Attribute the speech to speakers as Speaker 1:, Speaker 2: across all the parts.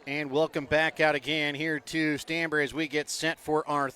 Speaker 1: And welcome back out again here to Stanberry as we get set for our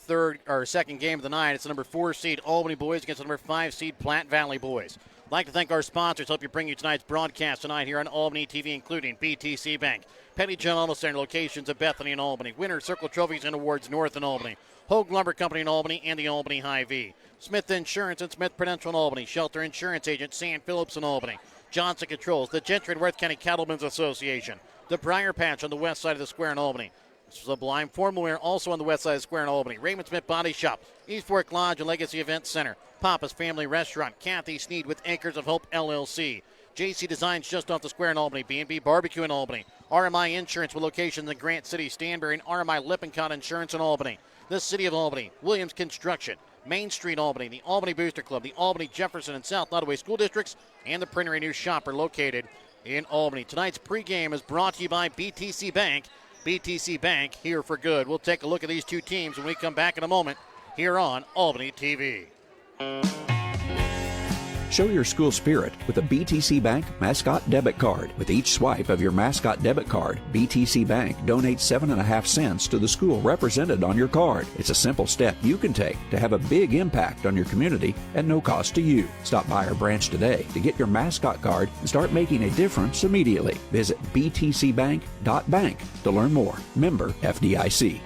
Speaker 1: second game of the night. It's the number 4 seed Albany boys against the number 5 seed Platte Valley boys. I'd like to thank our sponsors, help you bring you tonight's broadcast tonight here on Albany TV, including BTC Bank, Petty John Auto Center, locations of Bethany and Albany, Winter Circle Trophies and Awards North in Albany, Hogue Lumber Company in Albany, and the Albany Hy-Vee, Smith Insurance and Smith Prudential in Albany, Shelter Insurance Agent Sam Phillips in Albany, Johnson Controls, the Gentry and Worth County Cattlemen's Association, the Briar Patch on the west side of the square in Albany, Sublime Formal Wear also on the west side of the square in Albany, Raymond Smith Body Shop, East Fork Lodge and Legacy Event Center, Papa's Family Restaurant, Kathy Sneed with Acres of Hope LLC, JC Designs just off the square in Albany, B&B Barbecue in Albany, RMI Insurance with locations in Grant City, Stanberry, and RMI Lippincott Insurance in Albany, the City of Albany, Williams Construction, Main Street Albany, the Albany Booster Club, the Albany Jefferson and South Nottoway School Districts, and the Printery News Shop are located in Albany. Tonight's pregame is brought to you by BTC Bank. BTC Bank, here for good. We'll take a look at these two teams when we come back in a moment here on Albany TV.
Speaker 2: Show your school spirit with a BTC Bank Mascot Debit Card. With each swipe of your Mascot Debit Card, BTC Bank donates 7.5 cents to the school represented on your card. It's a simple step you can take to have a big impact on your community at no cost to you. Stop by our branch today to get your Mascot Card and start making a difference immediately. Visit btcbank.bank to learn more. Member FDIC.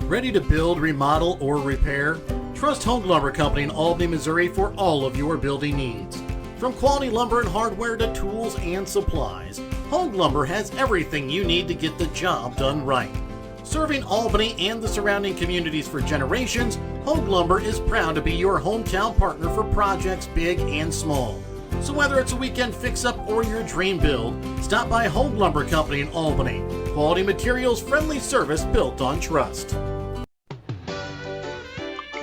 Speaker 1: Ready to build, remodel, or repair? Trust Hogue Lumber Company in Albany, Missouri for all of your building needs. From quality lumber and hardware to tools and supplies, Hogue Lumber has everything you need to get the job done right. Serving Albany and the surrounding communities for generations, Hogue Lumber is proud to be your hometown partner for projects big and small. So whether it's a weekend fix-up or your dream build, stop by Hogue Lumber Company in Albany. Quality materials, friendly service built on trust.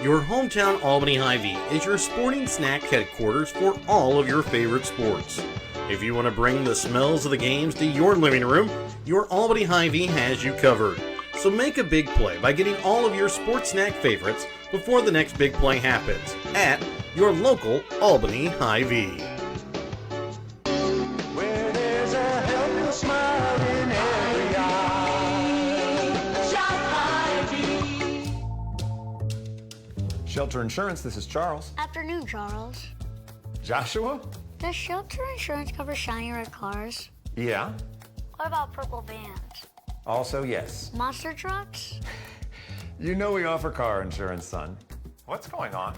Speaker 1: Your hometown Albany Hy-Vee is your sporting snack headquarters for all of your favorite sports. If you want to bring the smells of the games to your living room, your Albany Hy-Vee has you covered. So make a big play by getting all of your sports snack favorites before the next big play happens at your local Albany Hy-Vee.
Speaker 3: Shelter Insurance, this is Charles.
Speaker 4: Afternoon, Charles.
Speaker 3: Joshua?
Speaker 4: Does Shelter Insurance cover shiny red cars?
Speaker 3: Yeah.
Speaker 4: What about purple vans?
Speaker 3: Also, yes.
Speaker 4: Monster trucks?
Speaker 3: You know we offer car insurance, son. What's going on?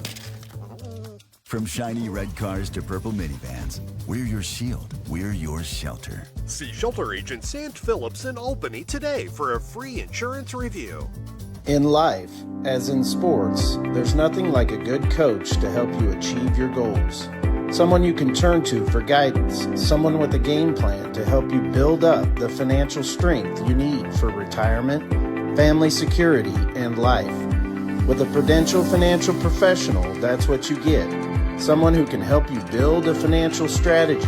Speaker 5: From shiny red cars to purple minivans, we're your shield, we're your shelter.
Speaker 6: See Shelter Agent Sant Phillips in Albany today for a free insurance review.
Speaker 7: In life, as in sports, there's nothing like a good coach to help you achieve your goals. Someone you can turn to for guidance, someone with a game plan to help you build up the financial strength you need for retirement, family security, and life. With a Prudential financial professional, that's what you get. Someone who can help you build a financial strategy.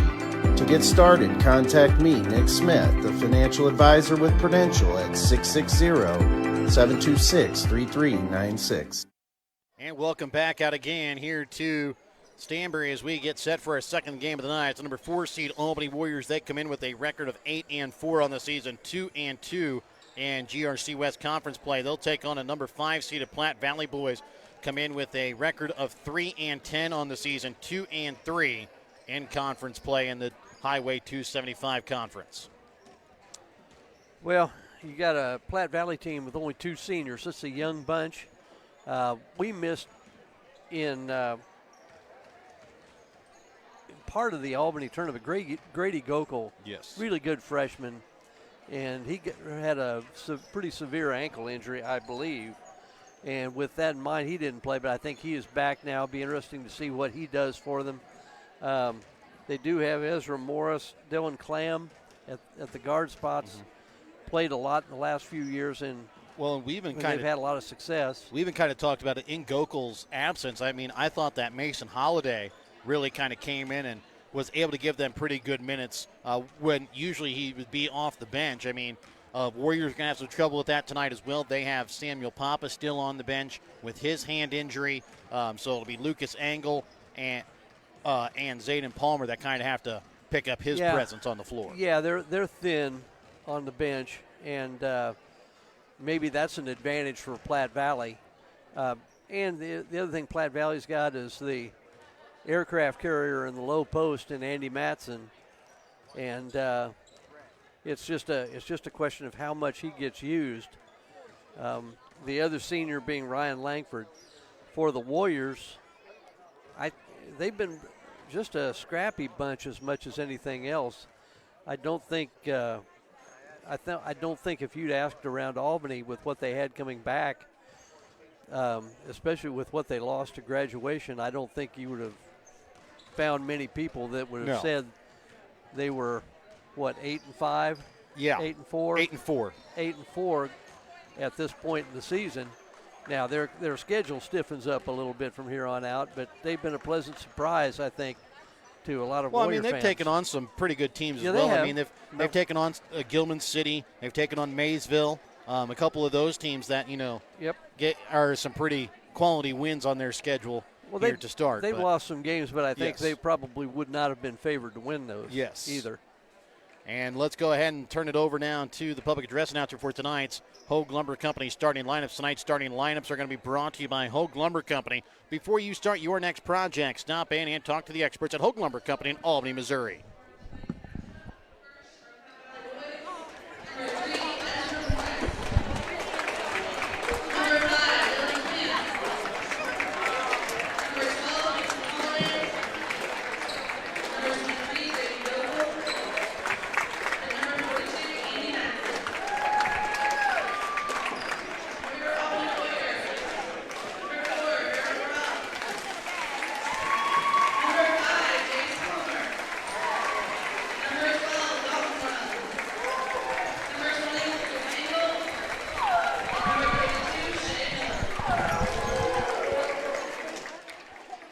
Speaker 7: To get started, contact me, Nick Smith, the financial advisor with Prudential at 660-726-3396.
Speaker 1: And welcome back out again here to Stanberry as we get set for our second game of the night. It's the number 4 seed Albany Warriors. They come in with a record of 8-4 on the season, 2-2 in GRC West Conference play. They'll take on a number 5 seeded Platte Valley boys, come in with a record of 3-10 on the season, 2-3 in conference play in the Highway 275 conference.
Speaker 8: Well, you got a Platte Valley team with only 2 seniors. This is a young bunch. We missed in part of the Albany tournament. Grady Gokel,
Speaker 9: yes,
Speaker 8: really good freshman, and he had a pretty severe ankle injury, I believe. And with that in mind, he didn't play, but I think he is back now. It'll be interesting to see what he does for them. They do have Ezra Morris, Dylan Clam at the guard spots. Mm-hmm. Played a lot in the last few years, and
Speaker 1: they've
Speaker 8: had a lot of success.
Speaker 1: We even kind of talked about it in Gokel's absence. I mean, I thought that Mason Holiday really kind of came in and was able to give them pretty good minutes when usually he would be off the bench. I mean, Warriors are going to have some trouble with that tonight as well. They have Samuel Papa still on the bench with his hand injury, so it'll be Lucas Engel and Zayden Palmer that kind of have to pick up his presence on the floor.
Speaker 8: Yeah, they're thin on the bench, and maybe that's an advantage for Platte Valley. And the other thing Platte Valley's got is the aircraft carrier in the low post in Andy Matson, and it's just a question of how much he gets used. The other senior being Ryan Langford. For the Warriors, they've been just a scrappy bunch as much as anything else. I don't think if you'd asked around Albany with what they had coming back, especially with what they lost to graduation, I don't think you would have found many people that would have said they were, 8-5?
Speaker 1: Yeah.
Speaker 8: 8-4?
Speaker 1: 8-4.
Speaker 8: 8-4 at this point in the season. Now, their schedule stiffens up a little bit from here on out, but they've been a pleasant surprise, I think, to a lot of Warrior
Speaker 1: they've
Speaker 8: fans.
Speaker 1: taken on some pretty good teams as well. They've taken on Gilman City. They've taken on Maysville. A couple of those teams that, are some pretty quality wins on their schedule here to start.
Speaker 8: They've lost some games, but I think they probably would not have been favored to win those either.
Speaker 1: And let's go ahead and turn it over now to the public address announcer for tonight's Hogue Lumber Company starting lineups. Tonight's starting lineups are going to be brought to you by Hogue Lumber Company. Before you start your next project, stop in and talk to the experts at Hogue Lumber Company in Albany, Missouri.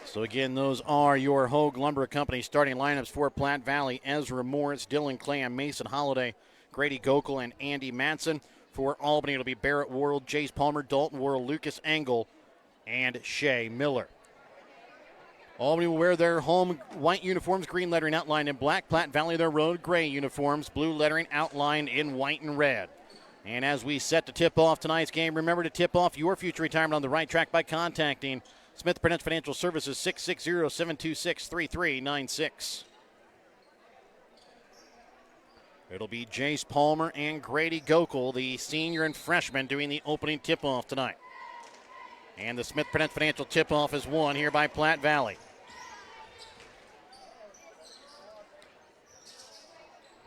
Speaker 1: So again, those are your Hogue Lumber Company starting lineups for Platte Valley: Ezra Morris, Dylan Clam, Mason Holliday, Grady Gokel, and Andy Matson. For Albany, it'll be Barrett Worrell, Jace Palmer, Dalton Worrell, Lucas Engel, and Shea Miller. Albany will wear their home white uniforms, green lettering outlined in black. Platte Valley, their road gray uniforms, blue lettering outlined in white and red. And as we set to tip off tonight's game, remember to tip off your future retirement on the right track by contacting Smith Prudential Financial Services, 660-726-3396. It'll be Jace Palmer and Grady Gokel, the senior and freshman, doing the opening tip-off tonight. And the Smith Prudential Financial tip-off is won here by Platte Valley.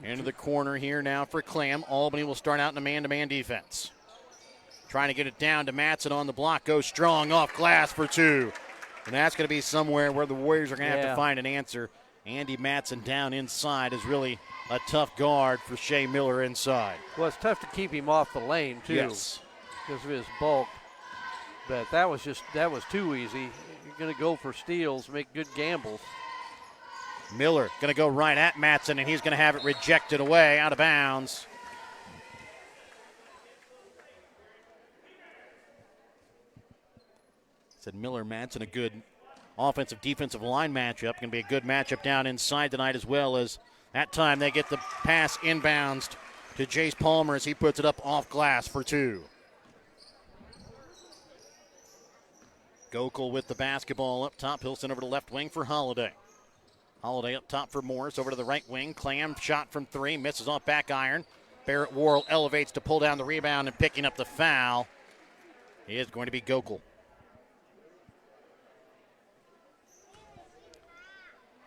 Speaker 1: Into the corner here now for Clam. Albany will start out in a man-to-man defense. Trying to get it down to Matson on the block. Goes strong off glass for two. And that's going to be somewhere where the Warriors are going to have to find an answer. Andy Matson down inside is really a tough guard for Shea Miller inside.
Speaker 8: Well, it's tough to keep him off the lane, too, because of his bulk. But that was too easy. You're going to go for steals, make good gambles.
Speaker 1: Miller going to go right at Matson, and he's going to have it rejected away, out of bounds. Said Miller Matson, a good offensive defensive line matchup. Going to be a good matchup down inside tonight, as well as that time they get the pass inbounds to Jace Palmer as he puts it up off glass for two. Gokel with the basketball up top. He'll send over to left wing for Holliday. Holliday up top for Morris. Over to the right wing. Clam shot from three. Misses off back iron. Barrett Worrell elevates to pull down the rebound, and picking up the foul is going to be Gokel.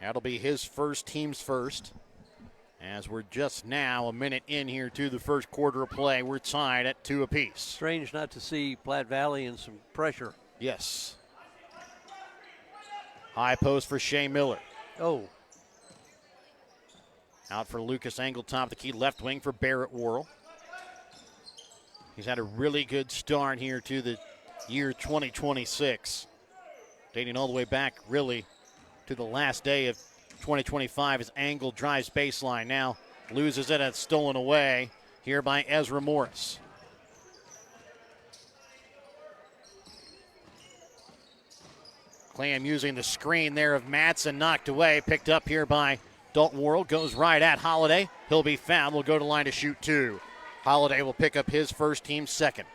Speaker 1: That'll be his first, team's first. As we're just now a minute in here to the first quarter of play. We're tied at 2 apiece.
Speaker 8: Strange not to see Platte Valley in some pressure.
Speaker 1: Yes. High post for Shea Miller.
Speaker 8: Oh.
Speaker 1: Out for Lucas Engel, top of the key, left wing for Barrett Worrell. He's had a really good start here to the year 2026. Dating all the way back, really, to the last day of 2025 as Engel drives baseline. Now loses it, and it's stolen away here by Ezra Morris. Clam using the screen there of Matson, knocked away, picked up here by Dalton Worrell goes right at Holiday. He'll be fouled. Will go to line to shoot 2. Holiday will pick up his first, team's second.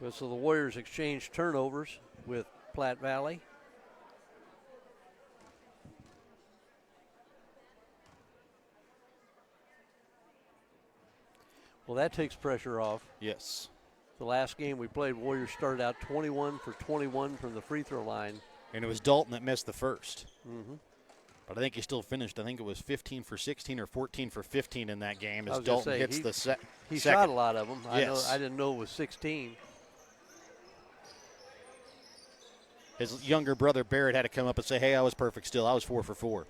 Speaker 8: Well, so the Warriors exchange turnovers with Platte Valley. Well, that takes pressure off.
Speaker 1: Yes.
Speaker 8: The last game we played, Warriors started out 21 for 21 from the free throw line.
Speaker 1: And it was Dalton that missed the first.
Speaker 8: Mm-hmm.
Speaker 1: But I think he still finished. I think it was 15 for 16 or 14 for 15 in that game as
Speaker 8: I was
Speaker 1: Dalton
Speaker 8: say,
Speaker 1: hits the
Speaker 8: He
Speaker 1: second.
Speaker 8: shot a lot of them.
Speaker 1: Yes.
Speaker 8: I didn't know it was 16.
Speaker 1: His younger brother Barrett had to come up and say, hey, I was perfect still. I was 4 for 4.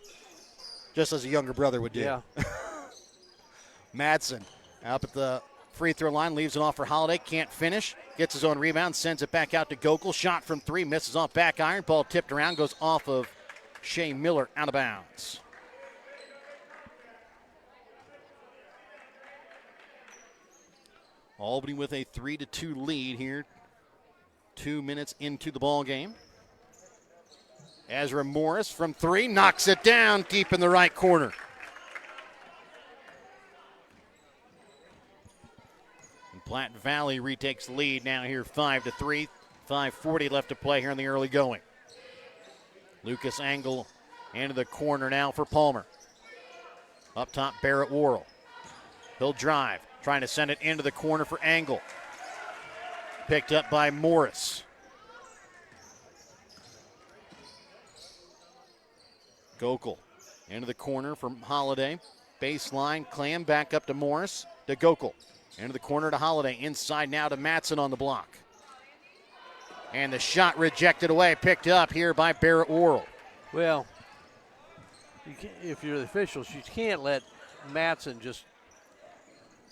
Speaker 1: Just as a younger brother would do.
Speaker 8: Yeah.
Speaker 1: Madsen up at the free throw line, leaves it off for Holiday, can't finish, gets his own rebound, sends it back out to Gokel. Shot from 3, misses off back iron. Ball tipped around, goes off of Shea Miller, out of bounds. Albany with a 3-2 lead here. 2 minutes into the ball game. Ezra Morris from 3, knocks it down deep in the right corner. And Platte Valley retakes the lead now here 5-3. 5:40 left to play here in the early going. Lucas Angle into the corner now for Palmer. Up top, Barrett Worrell. He'll drive, trying to send it into the corner for Angle. Picked up by Morris. Gokel into the corner from Holiday. Baseline, Clam back up to Morris, to Gokel. Into the corner to Holiday. Inside now to Madsen on the block. And the shot rejected away, picked up here by Barrett Worrell.
Speaker 8: Well, if you're the officials, you can't let Madsen just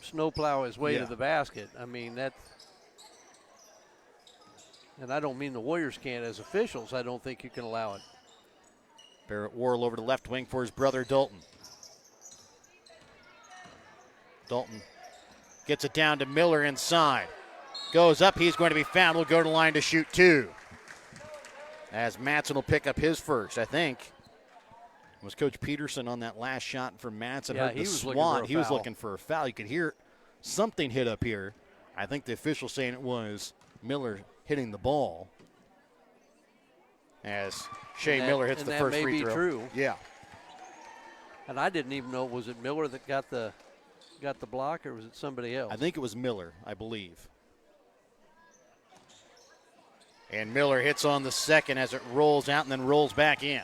Speaker 8: snowplow his way to the basket. I mean, that. And I don't mean the Warriors can't. As officials, I don't think you can allow it.
Speaker 1: Barrett Worrell over to left wing for his brother Dalton. Dalton gets it down to Miller inside. Goes up, he's going to be fouled. Will go to the line to shoot 2. As Madsen will pick up his first, I think. Was Coach Peterson on that last shot from Madsen?
Speaker 8: Yeah,
Speaker 1: Heard
Speaker 8: he
Speaker 1: the
Speaker 8: was
Speaker 1: swat.
Speaker 8: looking for a foul.
Speaker 1: He was looking for a foul. You could hear something hit up here. I think the official saying it was Miller hitting the ball. As Shea Miller hits the first free throw.
Speaker 8: That may be true.
Speaker 1: Yeah.
Speaker 8: And I didn't even know, was it Miller that got the block, or was it somebody else?
Speaker 1: I think it was Miller, I believe. And Miller hits on the second as it rolls out and then rolls back in.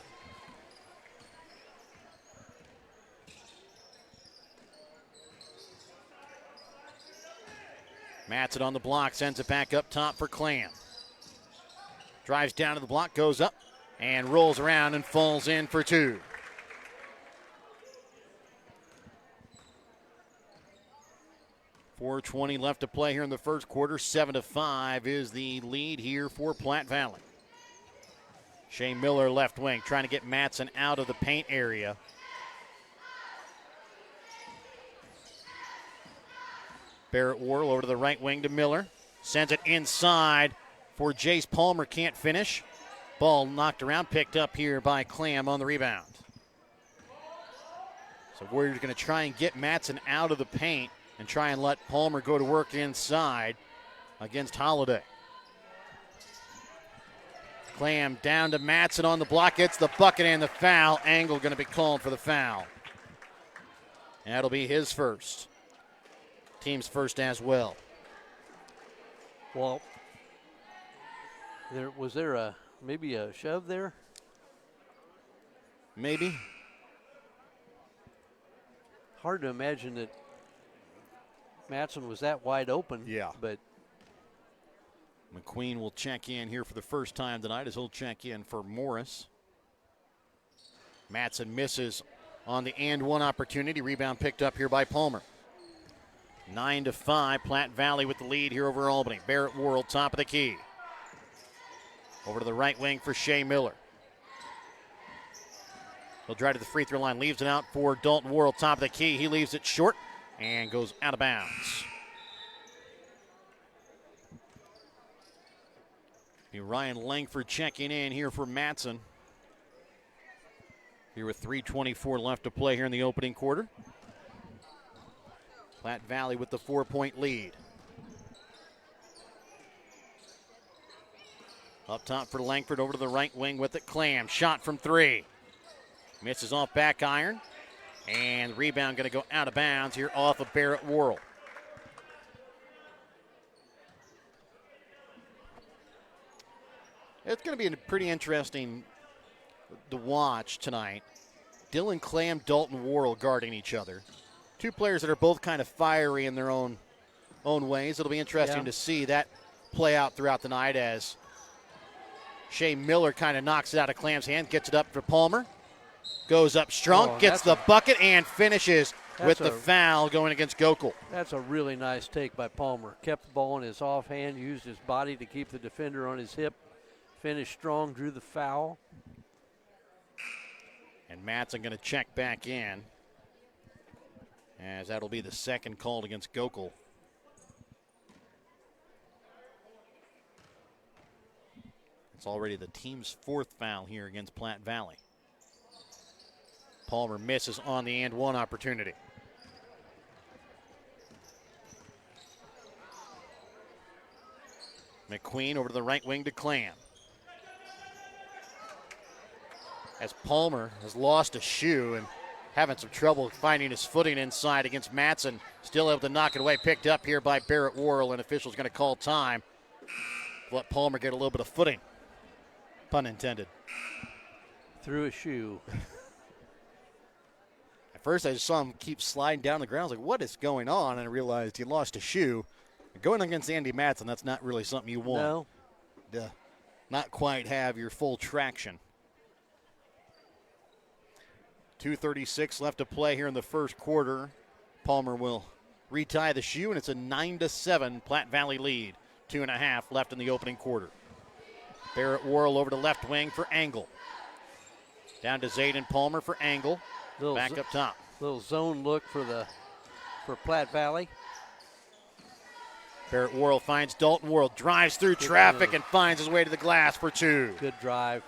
Speaker 1: Madsen on the block, sends it back up top for Clam. Drives down to the block, goes up, and rolls around and falls in for 2. .420 left to play here in the first quarter. 7-5 is the lead here for Platte Valley. Shea Miller left wing, trying to get Madsen out of the paint area. Barrett Worrell over to the right wing to Miller. Sends it inside for Jace Palmer, can't finish. Ball knocked around, picked up here by Clam on the rebound. So Warriors going to try and get Madsen out of the paint and try and let Palmer go to work inside against Holiday. Clam down to Madsen on the block, gets the bucket and the foul. Angle going to be called for the foul. And that'll be his first. Team's first as well.
Speaker 8: Well, was there maybe a shove there?
Speaker 1: Maybe.
Speaker 8: Hard to imagine that Madsen was that wide open.
Speaker 1: Yeah.
Speaker 8: But
Speaker 1: McQueen will check in here for the first time tonight as he'll check in for Morris. Madsen misses on the and one opportunity. Rebound picked up here by Palmer. 9-5, Platte Valley with the lead here over Albany. Barrett Worrell, top of the key. Over to the right wing for Shea Miller. He'll drive to the free throw line, leaves it out for Dalton Worrell, top of the key. He leaves it short and goes out of bounds. Ryan Langford checking in here for Matson. Here with 3:24 left to play here in the opening quarter. Platte Valley with the 4-point lead. Up top for Langford, over to the right wing with it. Clam, shot from 3. Misses off back iron. And the rebound going to go out of bounds here off of Barrett Worrell. It's going to be pretty interesting to watch tonight. Dylan Clam, Dalton Worrell guarding each other. Two players that are both kind of fiery in their own ways. It'll be interesting to see that play out throughout the night as Shea Miller kind of knocks it out of Clam's hand, gets it up for Palmer. Goes up strong, gets the bucket, and finishes with the foul going against Gokul.
Speaker 8: That's a really nice take by Palmer. Kept the ball in his offhand, used his body to keep the defender on his hip. Finished strong, drew the foul.
Speaker 1: And Matson going to check back in, as that'll be the second called against Gokul. It's already the team's 4th foul here against Platte Valley. Palmer misses on the and one opportunity. McQueen over to the right wing to Clam. As Palmer has lost a shoe and having some trouble finding his footing inside against Matson. Still able to knock it away. Picked up here by Barrett Worrell, and officials going to call time. Let Palmer get a little bit of footing. Pun intended.
Speaker 8: Through a shoe.
Speaker 1: At first, I just saw him keep sliding down the ground. I was like, what is going on? And I realized he lost a shoe. Going against Andy Matson, that's not really something you want.
Speaker 8: No.
Speaker 1: Not quite have your full traction. 2:36 left to play here in the first quarter. Palmer will retie the shoe, and it's a 9-7 Platte Valley lead. 2.5 left in the opening quarter. Barrett Worrell over to left wing for Angle. Down to Zayden Palmer for Angle. Back up top.
Speaker 8: Little zone look for Platte Valley.
Speaker 1: Barrett Worrell finds Dalton Worrell, drives through traffic and finds his way to the glass for 2.
Speaker 8: Good drive.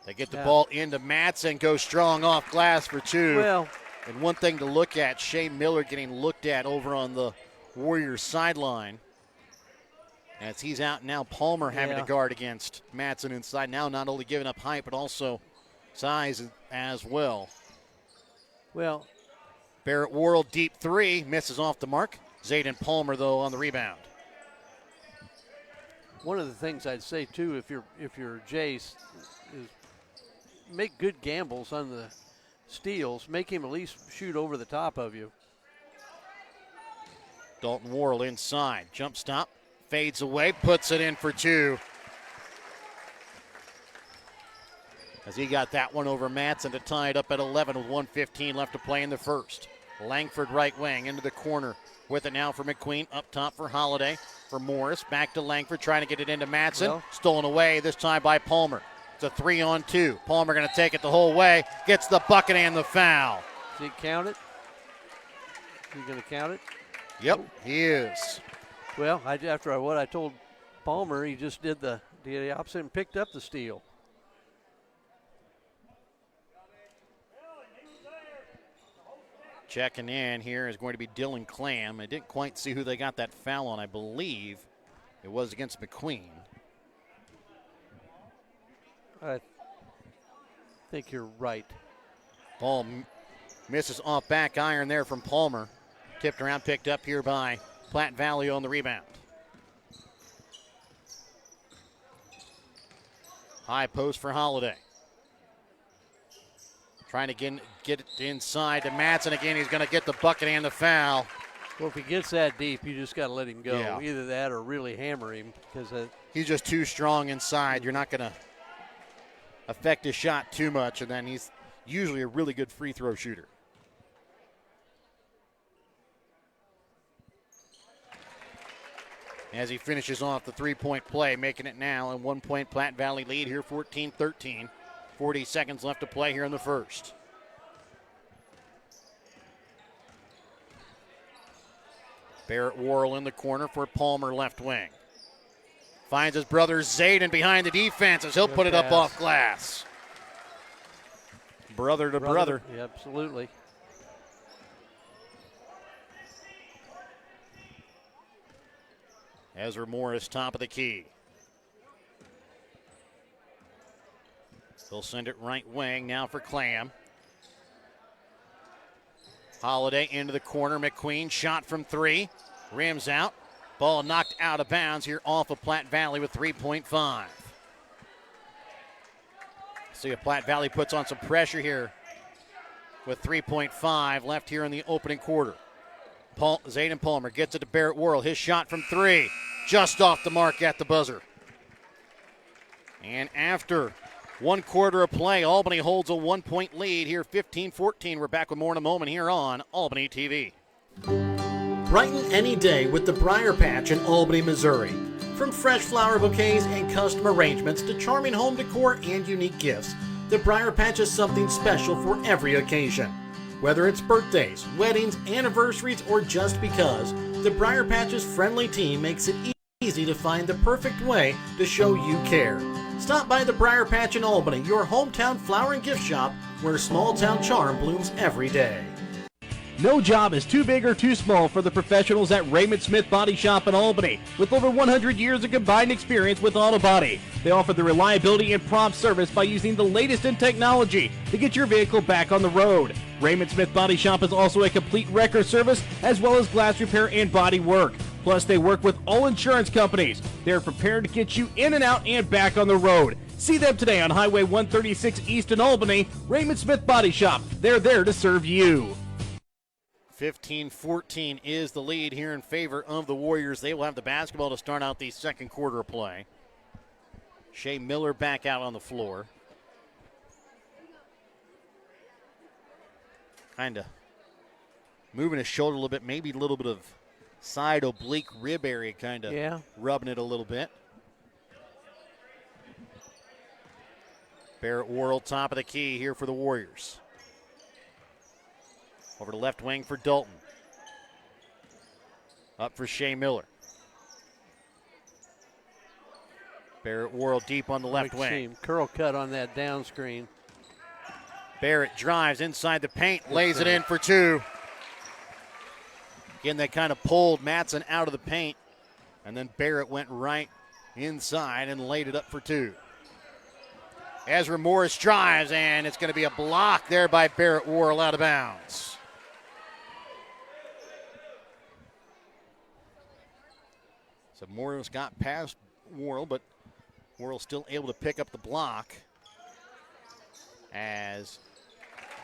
Speaker 1: They get the ball into Matson, goes strong off glass for 2.
Speaker 8: Well,
Speaker 1: and one thing to look at, Shea Miller getting looked at over on the Warriors sideline. As he's out now, Palmer having to guard against Matson inside. Now not only giving up height, but also size as well.
Speaker 8: Well,
Speaker 1: Barrett Worrell, deep 3, misses off the mark. Zayden Palmer, though, on the rebound.
Speaker 8: One of the things I'd say, too, if you're Jace, is make good gambles on the steals. Make him at least shoot over the top of you.
Speaker 1: Dalton Worrell inside. Jump stop. Fades away. Puts it in for 2. As he got that one over Matson to tie it up at 11 with 1:15 left to play in the first. Langford right wing into the corner with it now for McQueen. Up top for Holiday. For Morris. Back to Langford trying to get it into Matson.
Speaker 8: Well,
Speaker 1: stolen away this time by Palmer. It's a 3-on-2. Palmer going to take it the whole way. Gets the bucket and the foul.
Speaker 8: Does he count it? Is he going to count it?
Speaker 1: Yep, he is.
Speaker 8: Well, after what I told Palmer, he just did the opposite and picked up the steal.
Speaker 1: Checking in here is going to be Dylan Clam. I didn't quite see who they got that foul on. I believe it was against McQueen.
Speaker 8: I think you're right.
Speaker 1: Ball misses off back iron there from Palmer. Tipped around, picked up here by Platte Valley on the rebound. High post for Holiday. Trying to get it inside to Matson again. He's going to get the bucket and the foul.
Speaker 8: Well, if he gets that deep, you just got to let him go.
Speaker 1: Yeah.
Speaker 8: Either that or really hammer him because
Speaker 1: he's just too strong inside. You're not going to affect his shot too much, and then he's usually a really good free throw shooter. As he finishes off the three-point play, making it now a 1-point Platte Valley lead here, 14-13. 40 seconds left to play here in the first. Barrett Worrell in the corner for Palmer, left wing. Finds his brother Zayden behind the defense as he'll put it up off glass. Brother to brother.
Speaker 8: Yeah, absolutely.
Speaker 1: Ezra Morris, top of the key. They'll send it right wing now for Clam. Holiday into the corner. McQueen shot from 3. Rims out. Ball knocked out of bounds here off of Platte Valley with 3.5. See if Platte Valley puts on some pressure here with 3.5 left here in the opening quarter. Zayden Palmer gets it to Barrett Worrell. His shot from 3. Just off the mark at the buzzer. And after 1 quarter of play, Albany holds a 1-point lead here, 15-14. We're back with more in a moment here on Albany TV.
Speaker 9: Brighten any day with the Briar Patch in Albany, Missouri. From fresh flower bouquets and custom arrangements to charming home decor and unique gifts, the Briar Patch is something special for every occasion. Whether it's birthdays, weddings, anniversaries, or just because, the Briar Patch's friendly team makes it easy to find the perfect way to show you care. Stop by the Briar Patch in Albany, your hometown flower and gift shop where small town charm blooms every day.
Speaker 10: No job is too big or too small for the professionals at Raymond Smith Body Shop in Albany. With over 100 years of combined experience with auto body, they offer the reliability and prompt service by using the latest in technology to get your vehicle back on the road. Raymond Smith Body Shop is also a complete wrecker service as well as glass repair and body work. Plus, they work with all insurance companies. They're prepared to get you in and out and back on the road. See them today on Highway 136 East in Albany. Raymond Smith Body Shop. They're there to serve you.
Speaker 1: 15-14 is the lead here in favor of the Warriors. They will have the basketball to start out the second quarter of play. Shea Miller back out on the floor. Kind of moving his shoulder a little bit, maybe a little bit of side oblique rib area, kind of rubbing it a little bit. Barrett Worrell, top of the key here for the Warriors. Over to left wing for Dalton. Up for Shea Miller. Barrett Worrell deep on the left wing.
Speaker 8: Curl cut on that down screen.
Speaker 1: Barrett drives inside the paint, lays it in for 2. Again, they kind of pulled Matson out of the paint, and then Barrett went right inside and laid it up for 2. Ezra Morris drives, and it's going to be a block there by Barrett Worrell out of bounds. So Morris got past Worrell, but Worrell still able to pick up the block as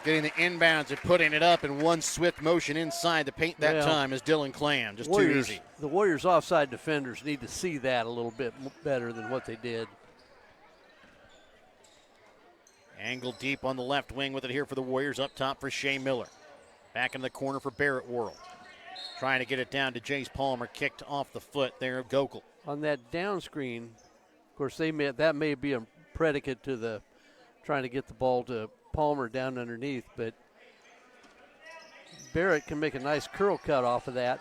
Speaker 1: getting the inbounds and putting it up in one swift motion inside the paint that time is Dylan Clam. Just too easy.
Speaker 8: The Warriors' offside defenders need to see that a little bit better than what they did.
Speaker 1: Angle deep on the left wing with it here for the Warriors. Up top for Shea Miller. Back in the corner for Barrett Worrell. Trying to get it down to Jace Palmer. Kicked off the foot there of Gokel.
Speaker 8: On that down screen, of course, that may be a predicate to the trying to get the ball to Palmer down underneath, but Barrett can make a nice curl cut off of that.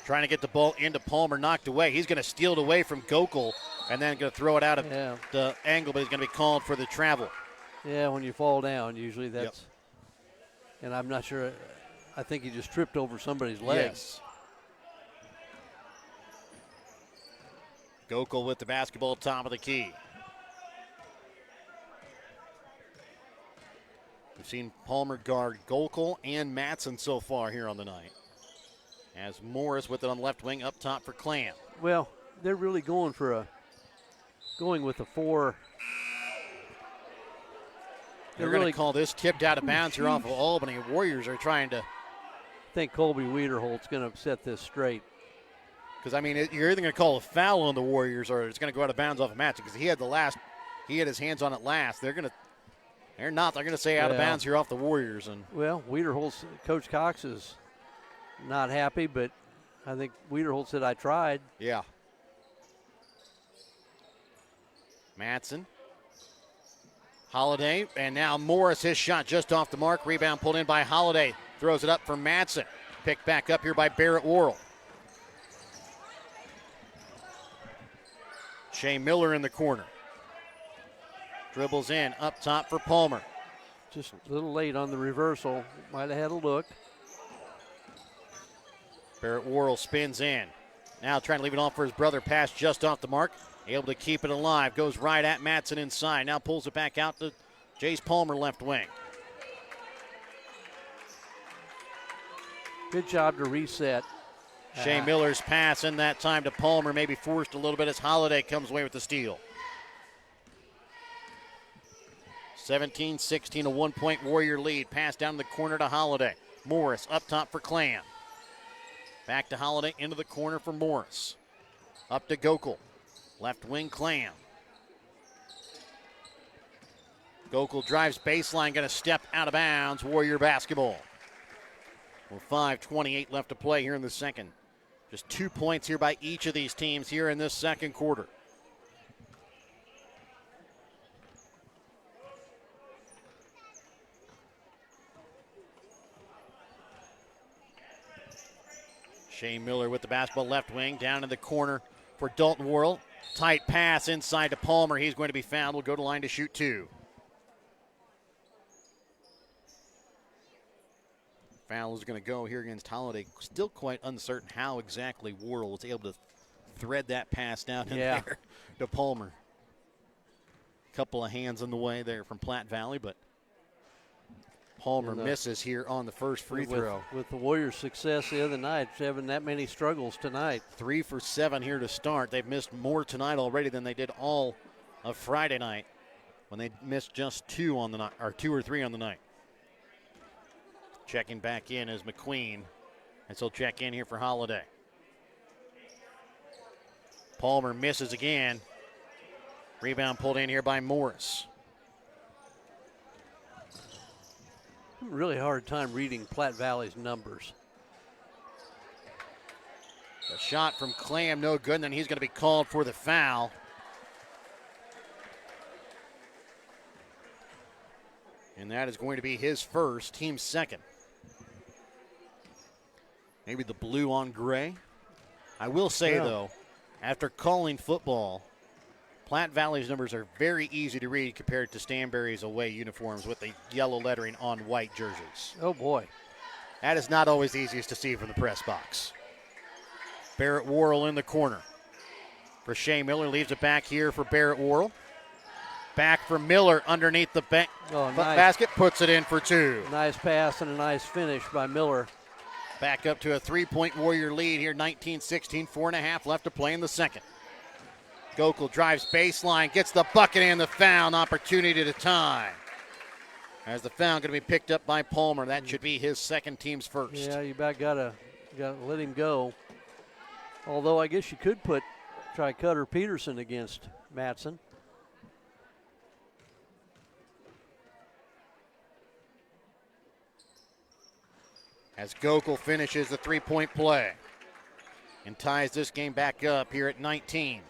Speaker 1: Trying to get the ball into Palmer, knocked away. He's going to steal it away from Gokel and then going to throw it out of the angle, but he's going to be called for the travel.
Speaker 8: Yeah, when you fall down, usually that's. Yep. And I'm not sure. I think he just tripped over somebody's legs.
Speaker 1: Yes. Gokel with the basketball, top of the key. We've seen Palmer guard Gokel and Matson so far here on the night. As Morris with it on left wing, up top for Clam.
Speaker 8: Well, they're really going with a 4.
Speaker 1: They're going to call this tipped out of bounds here off of Albany. Warriors are trying to.
Speaker 8: I think Colby Wiederholt's going to set this straight.
Speaker 1: Because, I mean, you're either going to call a foul on the Warriors or it's going to go out of bounds off of Matson because he had his hands on it last. They're going to say out of bounds here off the Warriors. And
Speaker 8: well, Wiederholt's, Coach Cox is not happy, but I think Wiederholt said, I tried.
Speaker 1: Yeah. Matson. Holiday, and now Morris, his shot just off the mark. Rebound pulled in by Holiday. Throws it up for Matson. Picked back up here by Barrett Worrell. Shea Miller in the corner. Dribbles in, up top for Palmer.
Speaker 8: Just a little late on the reversal. Might have had a look.
Speaker 1: Barrett Worrell spins in. Now trying to leave it off for his brother. Pass just off the mark. Able to keep it alive. Goes right at Matson inside. Now pulls it back out to Jace Palmer, left wing.
Speaker 8: Good job to reset.
Speaker 1: Shea Miller's pass in that time to Palmer, maybe forced a little bit as Holiday comes away with the steal. 17-16, a 1-point Warrior lead. Pass down the corner to Holiday. Morris up top for Clam. Back to Holiday, into the corner for Morris. Up to Gokel. Left wing Clam. Gokel drives baseline, going to step out of bounds. Warrior basketball. With 5:28 left to play here in the second. Just 2 points here by each of these teams here in this second quarter. Shea Miller with the basketball, left wing, down in the corner for Dalton Worrell. Tight pass inside to Palmer. He's going to be fouled. Will go to line to shoot two. Foul is going to go here against Holiday. Still quite uncertain how exactly Worrell was able to thread that pass down in there to Palmer. Couple of hands in the way there from Platte Valley, but Palmer misses here on the first free throw.
Speaker 8: With the Warriors' success the other night, having that many struggles tonight.
Speaker 1: 3 for 7 here to start. They've missed more tonight already than they did all of Friday night when they missed just 2 on the night, or 2 or 3 on the night. Checking back in is McQueen, and so check in here for Holiday. Palmer misses again. Rebound pulled in here by Morris.
Speaker 8: Really hard time reading Platte Valley's numbers.
Speaker 1: A shot from Clam, no good, and then he's going to be called for the foul. And that is going to be his first, team second. Maybe the blue on gray. I will say, though, after calling football, Platte Valley's numbers are very easy to read compared to Stanberry's away uniforms with the yellow lettering on white jerseys.
Speaker 8: Oh, boy.
Speaker 1: That is not always the easiest to see from the press box. Barrett Worrell in the corner for Shea Miller. Leaves it back here for Barrett Worrell. Back for Miller underneath the basket. Puts it in for 2.
Speaker 8: Nice pass and a nice finish by Miller.
Speaker 1: Back up to a 3-point Warrior lead here, 19-16, 4.5 left to play in the second. Gokel drives baseline, gets the bucket and the foul, an opportunity to tie. As the foul going to be picked up by Palmer. That should be his second, team's first.
Speaker 8: Yeah, you gotta let him go. Although I guess you could try Cutter Peterson against Matson.
Speaker 1: As Gokel finishes the 3-point play and ties this game back up here at 19.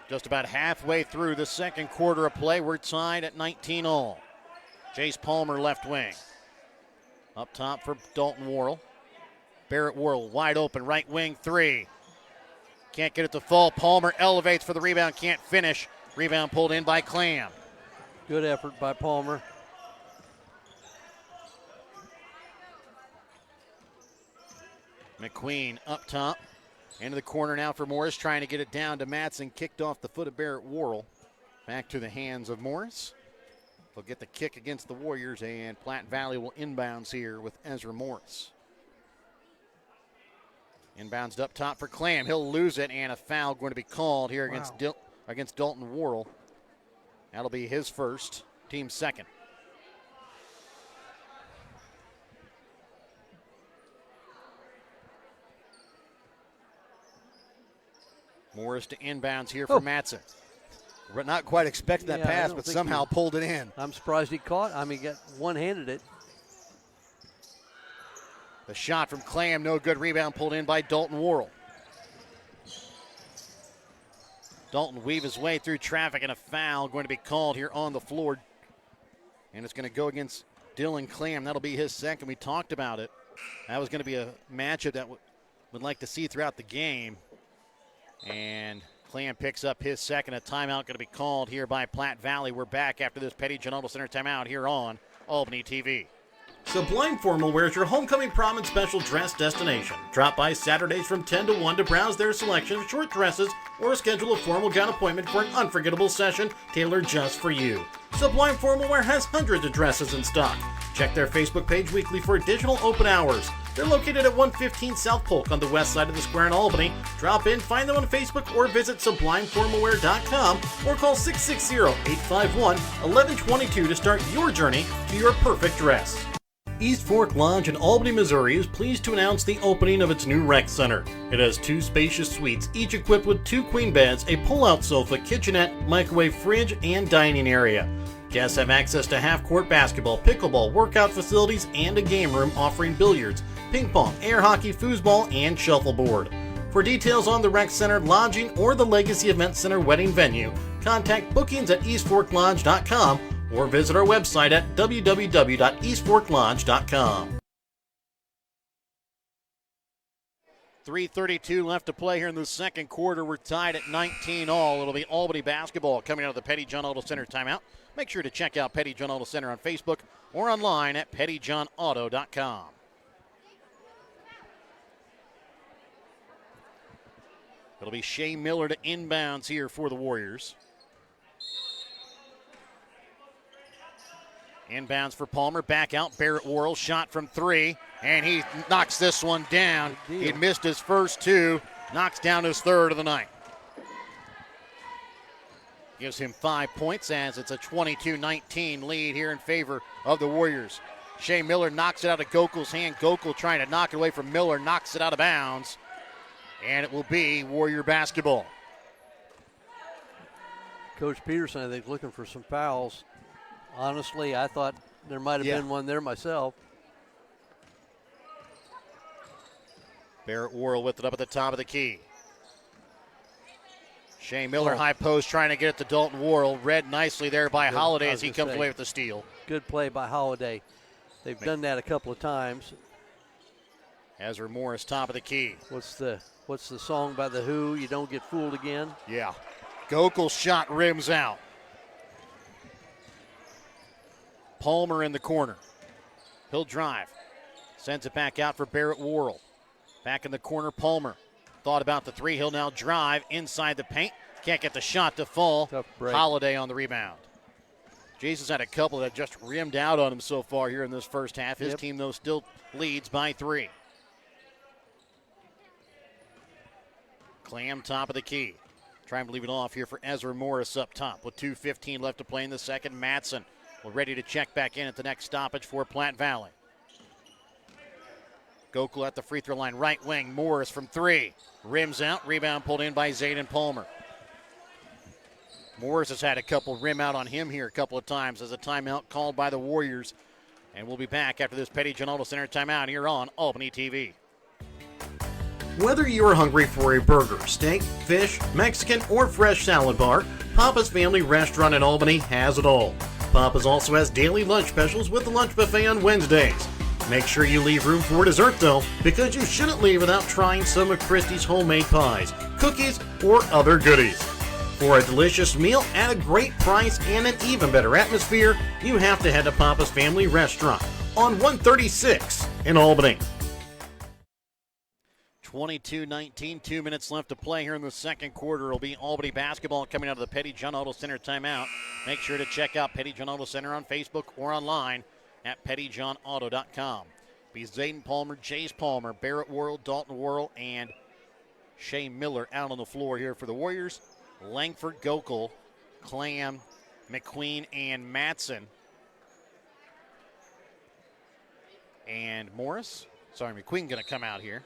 Speaker 1: Just about halfway through the second quarter of play, we're tied at 19 all. Jace Palmer left wing. Up top for Dalton Worrell. Barrett Worrell wide open, right wing 3. Can't get it to fall. Palmer elevates for the rebound, can't finish. Rebound pulled in by Clam.
Speaker 8: Good effort by Palmer.
Speaker 1: McQueen up top. Into the corner now for Morris, trying to get it down to Matson. Kicked off the foot of Barrett Worrell. Back to the hands of Morris. They'll get the kick against the Warriors, and Platte Valley will inbounds here with Ezra Morris. Inbounds up top for Clam. He'll lose it, and a foul going to be called here against Dalton Worrell. That'll be his first, team second. Morris to inbounds here for Matson. We're not quite expecting that pass, but somehow pulled it in.
Speaker 8: I'm surprised he caught. He got one-handed it.
Speaker 1: The shot from Clam, no good. Rebound pulled in by Dalton Worrell. Dalton weave his way through traffic, and a foul going to be called here on the floor. And it's going to go against Dylan Clam. That'll be his second. We talked about it. That was going to be a matchup that we'd like to see throughout the game. And Clam picks up his second. A timeout going to be called here by Platte Valley. We're back after this Petty John Auto Center timeout here on Albany TV.
Speaker 9: Sublime Formal Wear is your homecoming prom and special dress destination. Drop by Saturdays from 10 to 1 to browse their selection of short dresses or schedule a formal gown appointment for an unforgettable session tailored just for you. Sublime Formal Wear has hundreds of dresses in stock. Check their Facebook page weekly for additional open hours. They're located at 115 South Polk on the west side of the square in Albany. Drop in, find them on Facebook, or visit sublimeformalwear.com or call 660-851-1122 to start your journey to your perfect dress. East Fork Lodge in Albany, Missouri is pleased to announce the opening of its new rec center. It has 2 spacious suites, each equipped with 2 queen beds, a pull-out sofa, kitchenette, microwave, fridge, and dining area. Guests have access to half-court basketball, pickleball, workout facilities, and a game room offering billiards, ping pong, air hockey, foosball, and shuffleboard. For details on the rec center, lodging, or the Legacy Event Center wedding venue, contact bookings at eastforklodge.com or visit our website at www.eastforklodge.com.
Speaker 1: 3:32 left to play here in the second quarter. We're tied at 19 all. It'll be Albany basketball coming out of the Petty John Auto Center timeout. Make sure to check out Petty John Auto Center on Facebook or online at pettyjohnauto.com. It'll be Shea Miller to inbounds here for the Warriors. Inbounds for Palmer, back out. Barrett Worrell, shot from 3, and he knocks this one down. He'd missed his first 2, knocks down his third of the night. Gives him 5 points as it's a 22-19 lead here in favor of the Warriors. Shea Miller knocks it out of Gokul's hand. Gokul trying to knock it away from Miller, knocks it out of bounds, and it will be Warrior basketball.
Speaker 8: Coach Peterson, I think, looking for some fouls. Honestly, I thought there might have been one there myself.
Speaker 1: Barrett Worrell with it up at the top of the key. Shea Miller, high post, trying to get it to Dalton Worrell. Read nicely there by Holiday as he comes away with the steal.
Speaker 8: Good play by Holiday. They've done that a couple of times.
Speaker 1: Ezra Morris, top of the key.
Speaker 8: What's the song by The Who? You don't get fooled again.
Speaker 1: Yeah. Gokul's shot rims out. Palmer in the corner. He'll drive. Sends it back out for Barrett Worrell. Back in the corner, Palmer. Thought about the 3. He'll now drive inside the paint. Can't get the shot to fall. Holiday on the rebound. Jesus had a couple that just rimmed out on him so far here in this first half. His team, though, still leads by 3. Clam, top of the key. Trying to leave it off here for Ezra Morris up top with 2:15 left to play in the second. Madsen ready to check back in at the next stoppage for Platte Valley. Gokul at the free throw line, right wing. Morris from 3. Rims out. Rebound pulled in by Zayden Palmer. Morris has had a couple rim out on him here a couple of times as a timeout called by the Warriors. And we'll be back after this Petty John Auto Center timeout here on Albany TV.
Speaker 9: Whether you are hungry for a burger, steak, fish, Mexican, or fresh salad bar, Papa's Family Restaurant in Albany has it all. Papa's also has daily lunch specials with the lunch buffet on Wednesdays. Make sure you leave room for dessert, though, because you shouldn't leave without trying some of Christie's homemade pies, cookies, or other goodies. For a delicious meal at a great price and an even better atmosphere, you have to head to Papa's Family Restaurant on 136 in Albany.
Speaker 1: 22-19, 2 minutes left to play here in the second quarter. It'll be Albany basketball coming out of the Petty John Auto Center timeout. Make sure to check out Petty John Auto Center on Facebook or online at pettyjohnauto.com. Be Zayden Palmer, Jace Palmer, Barrett Worrell, Dalton Worrell, and Shea Miller out on the floor here for the Warriors. Langford, Gokul, Clam, McQueen, and Madsen. And Morris. Sorry, McQueen going to come out here.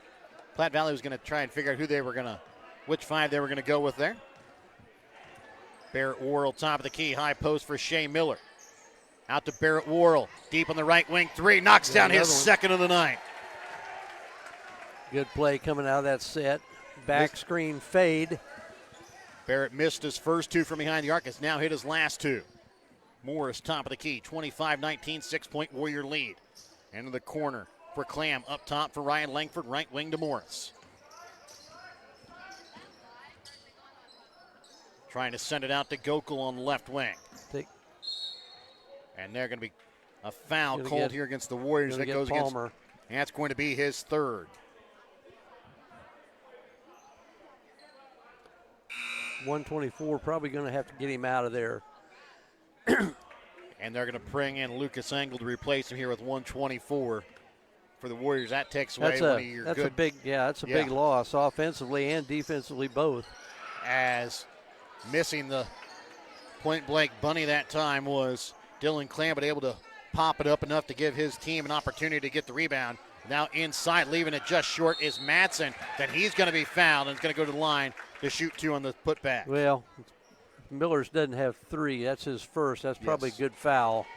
Speaker 1: Platte Valley was going to try and figure out which 5 they were going to go with there. Barrett Worrell, top of the key, high post for Shea Miller. Out to Barrett Worrell, deep on the right wing, 3, knocks down his second of the night.
Speaker 8: Good play coming out of that set. Back screen fade.
Speaker 1: Barrett missed his first 2 from behind the arc, has now hit his last 2. Morris, top of the key, 25-19, 6-point Warrior lead. Into the corner for Clam, up top for Ryan Langford, right wing to Morris. Trying to send it out to Gokul on the left wing. And they're going to be a foul called here against the Warriors. That goes against
Speaker 8: Palmer.
Speaker 1: And that's going to be his third.
Speaker 8: 124, probably going to have to get him out of there.
Speaker 1: And they're going to bring in Lucas Engel to replace him here with 124 for the Warriors. That takes away one of your
Speaker 8: that's
Speaker 1: good.
Speaker 8: That's a big loss, offensively and defensively both.
Speaker 1: As missing the point-blank bunny that time was Dylan Clam, but able to pop it up enough to give his team an opportunity to get the rebound. Now inside, leaving it just short is Madsen. Then he's going to be fouled and is going to go to the line to shoot two on the putback.
Speaker 8: Well, Millers doesn't have three. That's his first. That's probably a good foul.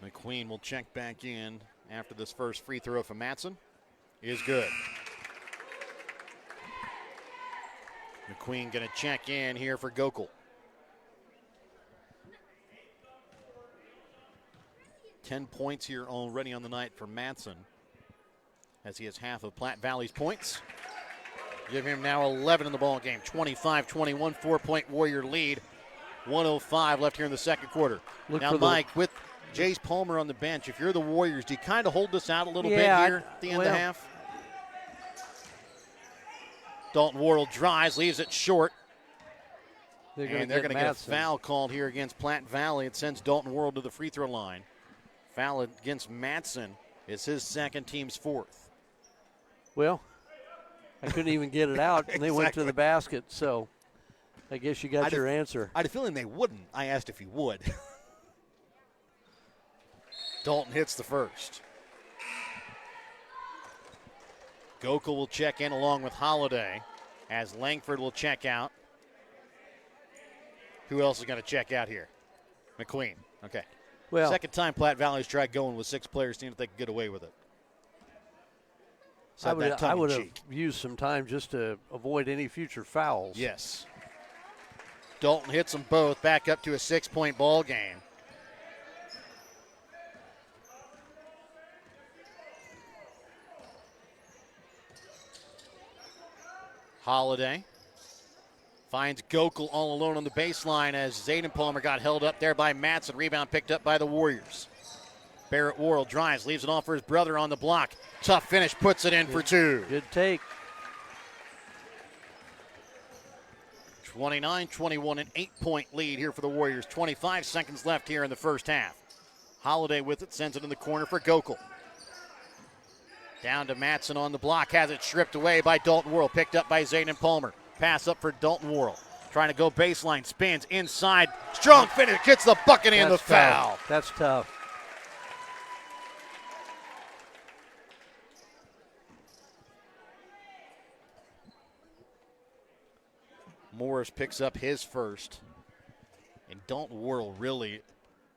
Speaker 1: McQueen will check back in after this first free throw from Madsen. Is good. McQueen going to check in here for Gokul. 10 points here already on the night for Madsen, as he has half of Platte Valley's points. Give him now 11 in the ball game. 25-21, 4-point Warrior lead. 1:05 left here in the second quarter. Now, Mike, with Jace Palmer on the bench, if you're the Warriors, do you kind of hold this out a little bit here at the end of the half? Dalton Worrell drives, leaves it short. They're going to get a foul called here against Platte Valley. It sends Dalton Worrell to the free throw line. Foul against Madsen is his second, team's fourth.
Speaker 8: Well, I couldn't even get it out, and they went to the basket, so I guess you got your answer.
Speaker 1: I had a feeling they wouldn't. I asked if he would. Dalton hits the first. Gokul will check in along with Holiday, as Langford will check out. Who else is going to check out here? McQueen. Okay.
Speaker 8: Well,
Speaker 1: second time Platte Valley's tried going with 6 players, seeing if they could get away with it.
Speaker 8: I would have used some time just to avoid any future fouls.
Speaker 1: Yes. Dalton hits them both, back up to a 6-point ball game. Holiday finds Gokul all alone on the baseline as Zayden Palmer got held up there by Madsen. Rebound picked up by the Warriors. Barrett Worrell drives, leaves it off for his brother on the block. Tough finish, puts it in for two.
Speaker 8: Good take.
Speaker 1: 29-21, an 8-point lead here for the Warriors. 25 seconds left here in the first half. Holiday with it, sends it in the corner for Gokul. Down to Madsen on the block, has it stripped away by Dalton Worrell, picked up by Zayden Palmer. Pass up for Dalton Worrell. Trying to go baseline, spins inside. Strong finish, gets the bucket and the foul.
Speaker 8: That's tough.
Speaker 1: Morris picks up his first. And Dalton Worrell really,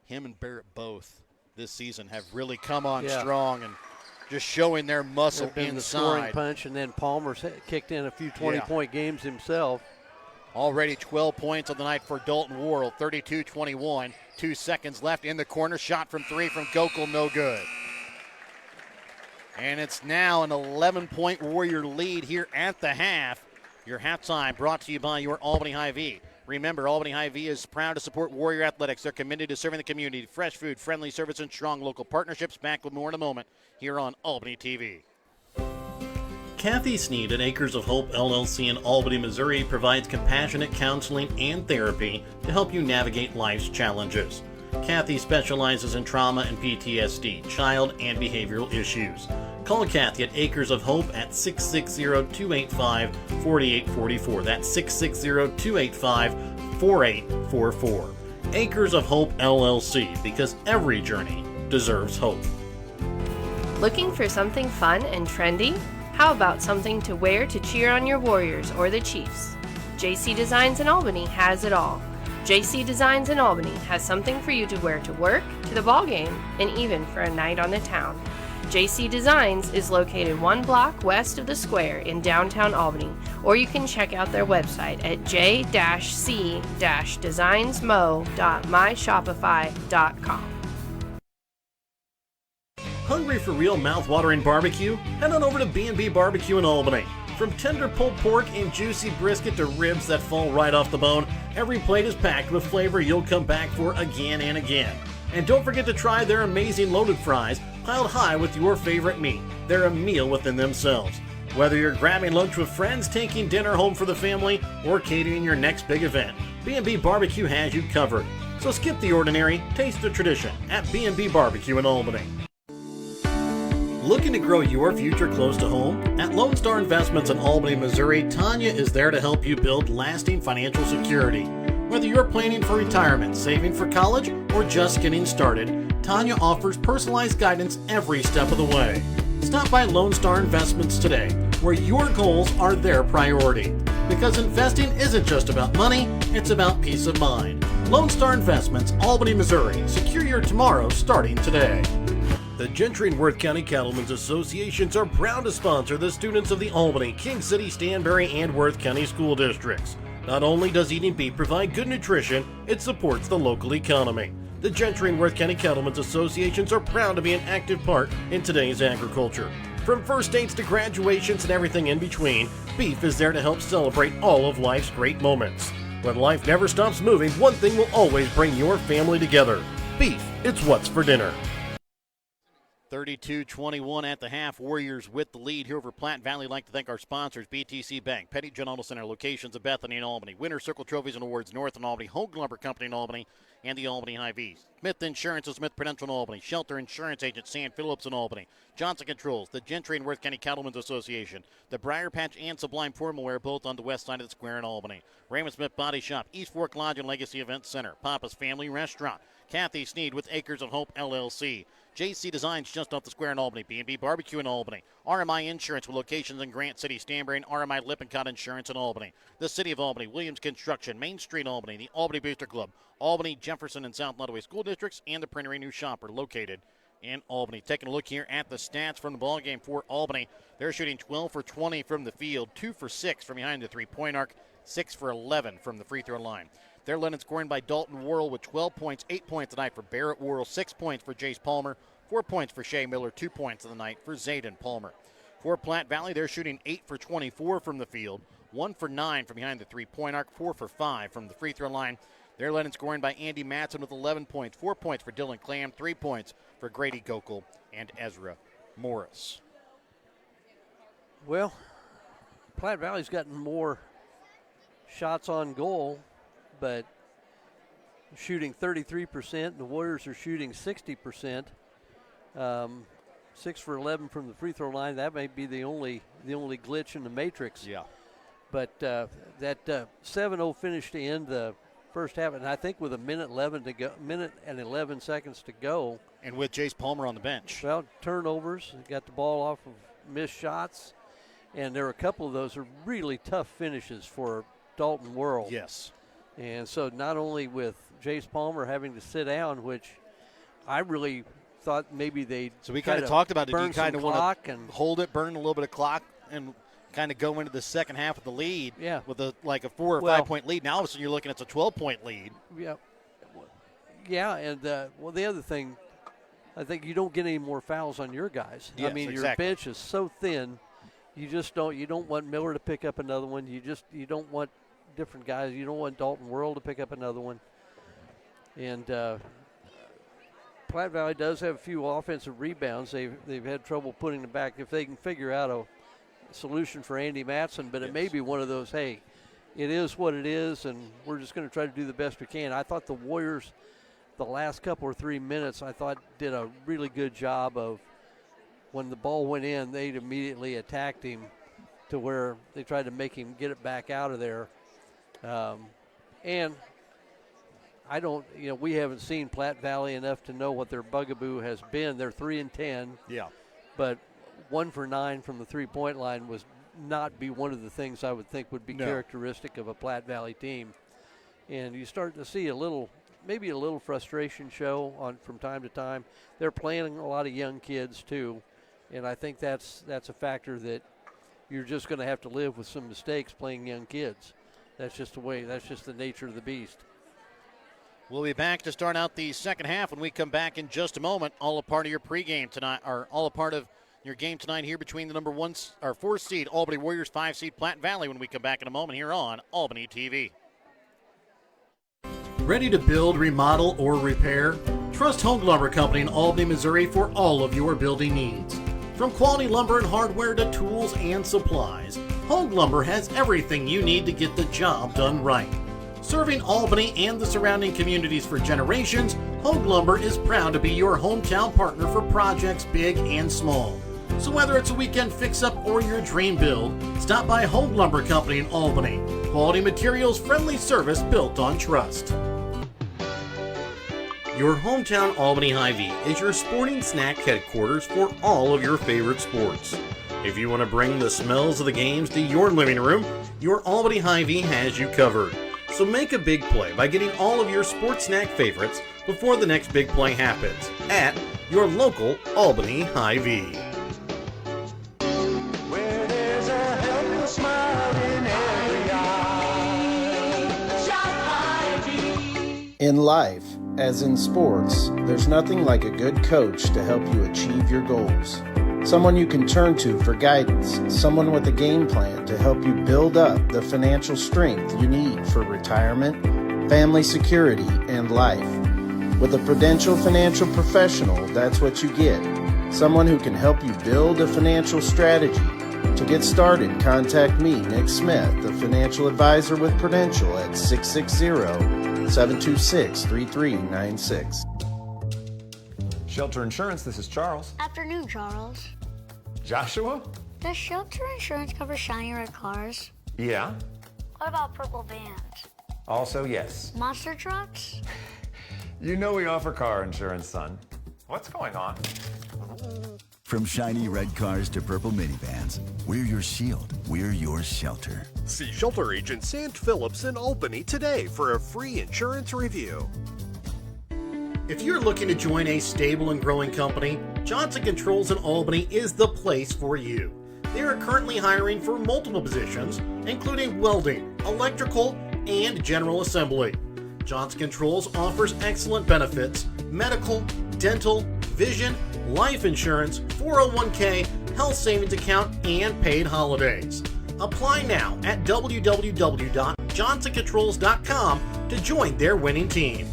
Speaker 1: him and Barrett both this season have really come on strong and just showing their muscle inside.
Speaker 8: The scoring punch, and then Palmer's kicked in a few 20-point games himself.
Speaker 1: Already 12 points on the night for Dalton Worrell, 32-21. 2 seconds left in the corner. Shot from three from Gokul, no good. And it's now an 11-point Warrior lead here at the half. Your halftime brought to you by your Albany Hy-Vee. Remember, Albany Hy-Vee is proud to support Warrior Athletics. They're committed to serving the community. Fresh food, friendly service, and strong local partnerships. Back with more in a moment here on Albany TV.
Speaker 9: Kathy Sneed at Acres of Hope LLC in Albany, Missouri provides compassionate counseling and therapy to help you navigate life's challenges. Kathy specializes in trauma and PTSD, child and behavioral issues. Call Kathy at Acres of Hope at 660-285-4844. That's 660-285-4844. Acres of Hope LLC, because every journey deserves hope.
Speaker 11: Looking for something fun and trendy? How about something to wear to cheer on your Warriors or the Chiefs? JC Designs in Albany has it all. JC Designs in Albany has something for you to wear to work, to the ball game, and even for a night on the town. JC Designs is located 1 block west of the square in downtown Albany, or you can check out their website at j-c-designsmo.myshopify.com.
Speaker 9: Hungry for real mouth-watering barbecue? Head on over to B&B Barbecue in Albany. From tender pulled pork and juicy brisket to ribs that fall right off the bone, every plate is packed with flavor you'll come back for again and again. And don't forget to try their amazing loaded fries, piled high with your favorite meat. They're a meal within themselves. Whether you're grabbing lunch with friends, taking dinner home for the family, or catering your next big event, B&B Barbecue has you covered. So skip the ordinary, taste the tradition at B&B Barbecue in Albany. Looking to grow your future close to home? At Lone Star Investments in Albany, Missouri, Tanya is there to help you build lasting financial security. Whether you're planning for retirement, saving for college, or just getting started, Tanya offers personalized guidance every step of the way. Stop by Lone Star Investments today, where your goals are their priority. Because investing isn't just about money, it's about peace of mind. Lone Star Investments, Albany, Missouri. Secure your tomorrow starting today. The Gentry and Worth County Cattlemen's Associations are proud to sponsor the students of the Albany, King City, Stanberry, and Worth County school districts. Not only does eating beef provide good nutrition, it supports the local economy. The Gentry and Worth County Cattlemen's Associations are proud to be an active part in today's agriculture. From first dates to graduations and everything in between, beef is there to help celebrate all of life's great moments. When life never stops moving, one thing will always bring your family together. Beef, it's what's for dinner.
Speaker 1: 32-21 at the half. Warriors with the lead here over Platte Valley. I'd like to thank our sponsors, BTC Bank, Petty John Auto Center, locations of Bethany and Albany, Winter Circle Trophies and Awards, North in Albany, Hogan Lumber Company in Albany, and the Albany Hy-Vee. Smith Insurance of Smith Prudential in Albany, Shelter Insurance Agent Sam Phillips in Albany, Johnson Controls, the Gentry and Worth County Cattlemen's Association, the Briar Patch and Sublime Formal Wear, both on the west side of the square in Albany, Raymond Smith Body Shop, East Fork Lodge and Legacy Event Center, Papa's Family Restaurant, Kathy Sneed with Acres of Hope LLC, JC Designs just off the square in Albany, B&B Barbecue in Albany, RMI Insurance with locations in Grant City, Stanberry, and RMI Lippincott Insurance in Albany, the City of Albany, Williams Construction, Main Street Albany, the Albany Booster Club, Albany, Jefferson, and South Nottoway School Districts, and the Printery New Shopper located in Albany. Taking a look here at the stats from the ballgame for Albany. They're shooting 12 for 20 from the field, 2 for 6 from behind the three-point arc, 6 for 11 from the free throw line. They're led in scoring by Dalton Worrell with 12 points, 8 points tonight for Barrett Worrell, 6 points for Jace Palmer, 4 points for Shea Miller, 2 points of the night for Zayden Palmer. For Platte Valley, they're shooting 8 for 24 from the field, 1 for 9 from behind the three-point arc, 4 for 5 from the free throw line. They're led in scoring by Andy Matson with 11 points, 4 points for Dylan Clam, 3 points for Grady Gokel and Ezra Morris.
Speaker 8: Well, Platte Valley's gotten more shots on goal, but shooting 33%. The Warriors are shooting 60%. 6 for 11 from the free throw line. That may be the only glitch in the matrix.
Speaker 1: Yeah.
Speaker 8: But that 7-0 finish to end the first half, and I think with a minute and 11 seconds to go.
Speaker 1: And with Jace Palmer on the bench.
Speaker 8: Well, turnovers, got the ball off of missed shots, and there are a couple of those are really tough finishes for Dalton Worrell.
Speaker 1: Yes.
Speaker 8: And so not only with Jace Palmer having to sit down, which I really thought maybe they'd
Speaker 1: So we kind of talked about it. Do you kind of want to
Speaker 8: and
Speaker 1: hold it, burn a little bit of clock, and kind of go into the second half of the lead with a 4 or 5 point lead. Now all of a sudden you're looking at a 12-point lead.
Speaker 8: Yeah. Yeah, and the other thing, I think you don't get any more fouls on your guys.
Speaker 1: Yes,
Speaker 8: I mean,
Speaker 1: exactly.
Speaker 8: your bench is so thin, you don't want Miller to pick up another one. You don't want different guys. You don't want Dalton Worrell to pick up another one. And Platte Valley does have a few offensive rebounds. They've had trouble putting them back. If they can figure out a solution for Andy Matson, but it may be one of those, hey, it is what it is, and we're just going to try to do the best we can. I thought the Warriors, the last couple or 3 minutes, I thought did a really good job of when the ball went in, they'd immediately attacked him to where they tried to make him get it back out of there. And I don't, we haven't seen Platte Valley enough to know what their bugaboo has been. They're 3-10.
Speaker 1: Yeah.
Speaker 8: But 1 for 9 from the three-point line was not be one of the things I would think would be characteristic of a Platte Valley team. And you start to see maybe a little frustration show from time to time. They're playing a lot of young kids too, and I think that's a factor that you're just going to have to live with some mistakes playing young kids. That's just the nature of the beast.
Speaker 1: We'll be back to start out the second half when we come back in just a moment. All a part of your pregame tonight, or all a part of Your game tonight here between the number 4 seed Albany Warriors, 5 seed Platte Valley when we come back in a moment here on Albany TV.
Speaker 9: Ready to build, remodel, or repair? Trust Home Lumber Company in Albany, Missouri for all of your building needs. From quality lumber and hardware to tools and supplies, Home Lumber has everything you need to get the job done right. Serving Albany and the surrounding communities for generations, Home Lumber is proud to be your hometown partner for projects big and small. So whether it's a weekend fix-up or your dream build, stop by Home Lumber Company in Albany. Quality materials, friendly service built on trust. Your hometown Albany Hy-Vee is your sporting snack headquarters for all of your favorite sports. If you want to bring the smells of the games to your living room, your Albany Hy-Vee has you covered. So make a big play by getting all of your sports snack favorites before the next big play happens at your local Albany Hy-Vee.
Speaker 7: In life, as in sports, there's nothing like a good coach to help you achieve your goals. Someone you can turn to for guidance, someone with a game plan to help you build up the financial strength you need for retirement, family security, and life. With a Prudential financial professional, that's what you get. Someone who can help you build a financial strategy. To get started, contact me, Nick Smith, the financial advisor with Prudential at 660-726-3396.
Speaker 3: Shelter Insurance, this is Charles.
Speaker 4: Afternoon, Charles.
Speaker 3: Joshua?
Speaker 4: Does Shelter Insurance cover shiny red cars?
Speaker 3: Yeah.
Speaker 4: What about purple vans?
Speaker 3: Also, yes.
Speaker 4: Monster trucks?
Speaker 3: You know we offer car insurance, son. What's going on?
Speaker 5: From shiny red cars to purple minivans, we're your shield, we're your shelter.
Speaker 6: See Shelter Agent Sant Phillips in Albany today for a free insurance review.
Speaker 9: If you're looking to join a stable and growing company, Johnson Controls in Albany is the place for you. They are currently hiring for multiple positions, including welding, electrical, and general assembly. Johnson Controls offers excellent benefits, medical, dental, vision, life insurance, 401k, health savings account, and paid holidays. Apply now at www.johnsoncontrols.com to join their winning team.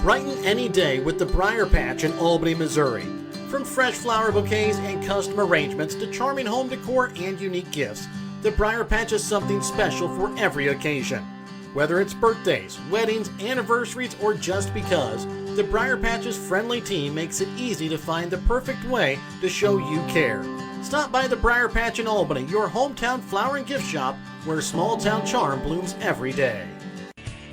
Speaker 9: Brighten any day with the Briar Patch in Albany, Missouri. From fresh flower bouquets and custom arrangements to charming home decor and unique gifts, the Briar Patch is something special for every occasion. Whether it's birthdays, weddings, anniversaries, or just because, the Briar Patch's friendly team makes it easy to find the perfect way to show you care. Stop by the Briar Patch in Albany, your hometown flower and gift shop where small town charm blooms every day.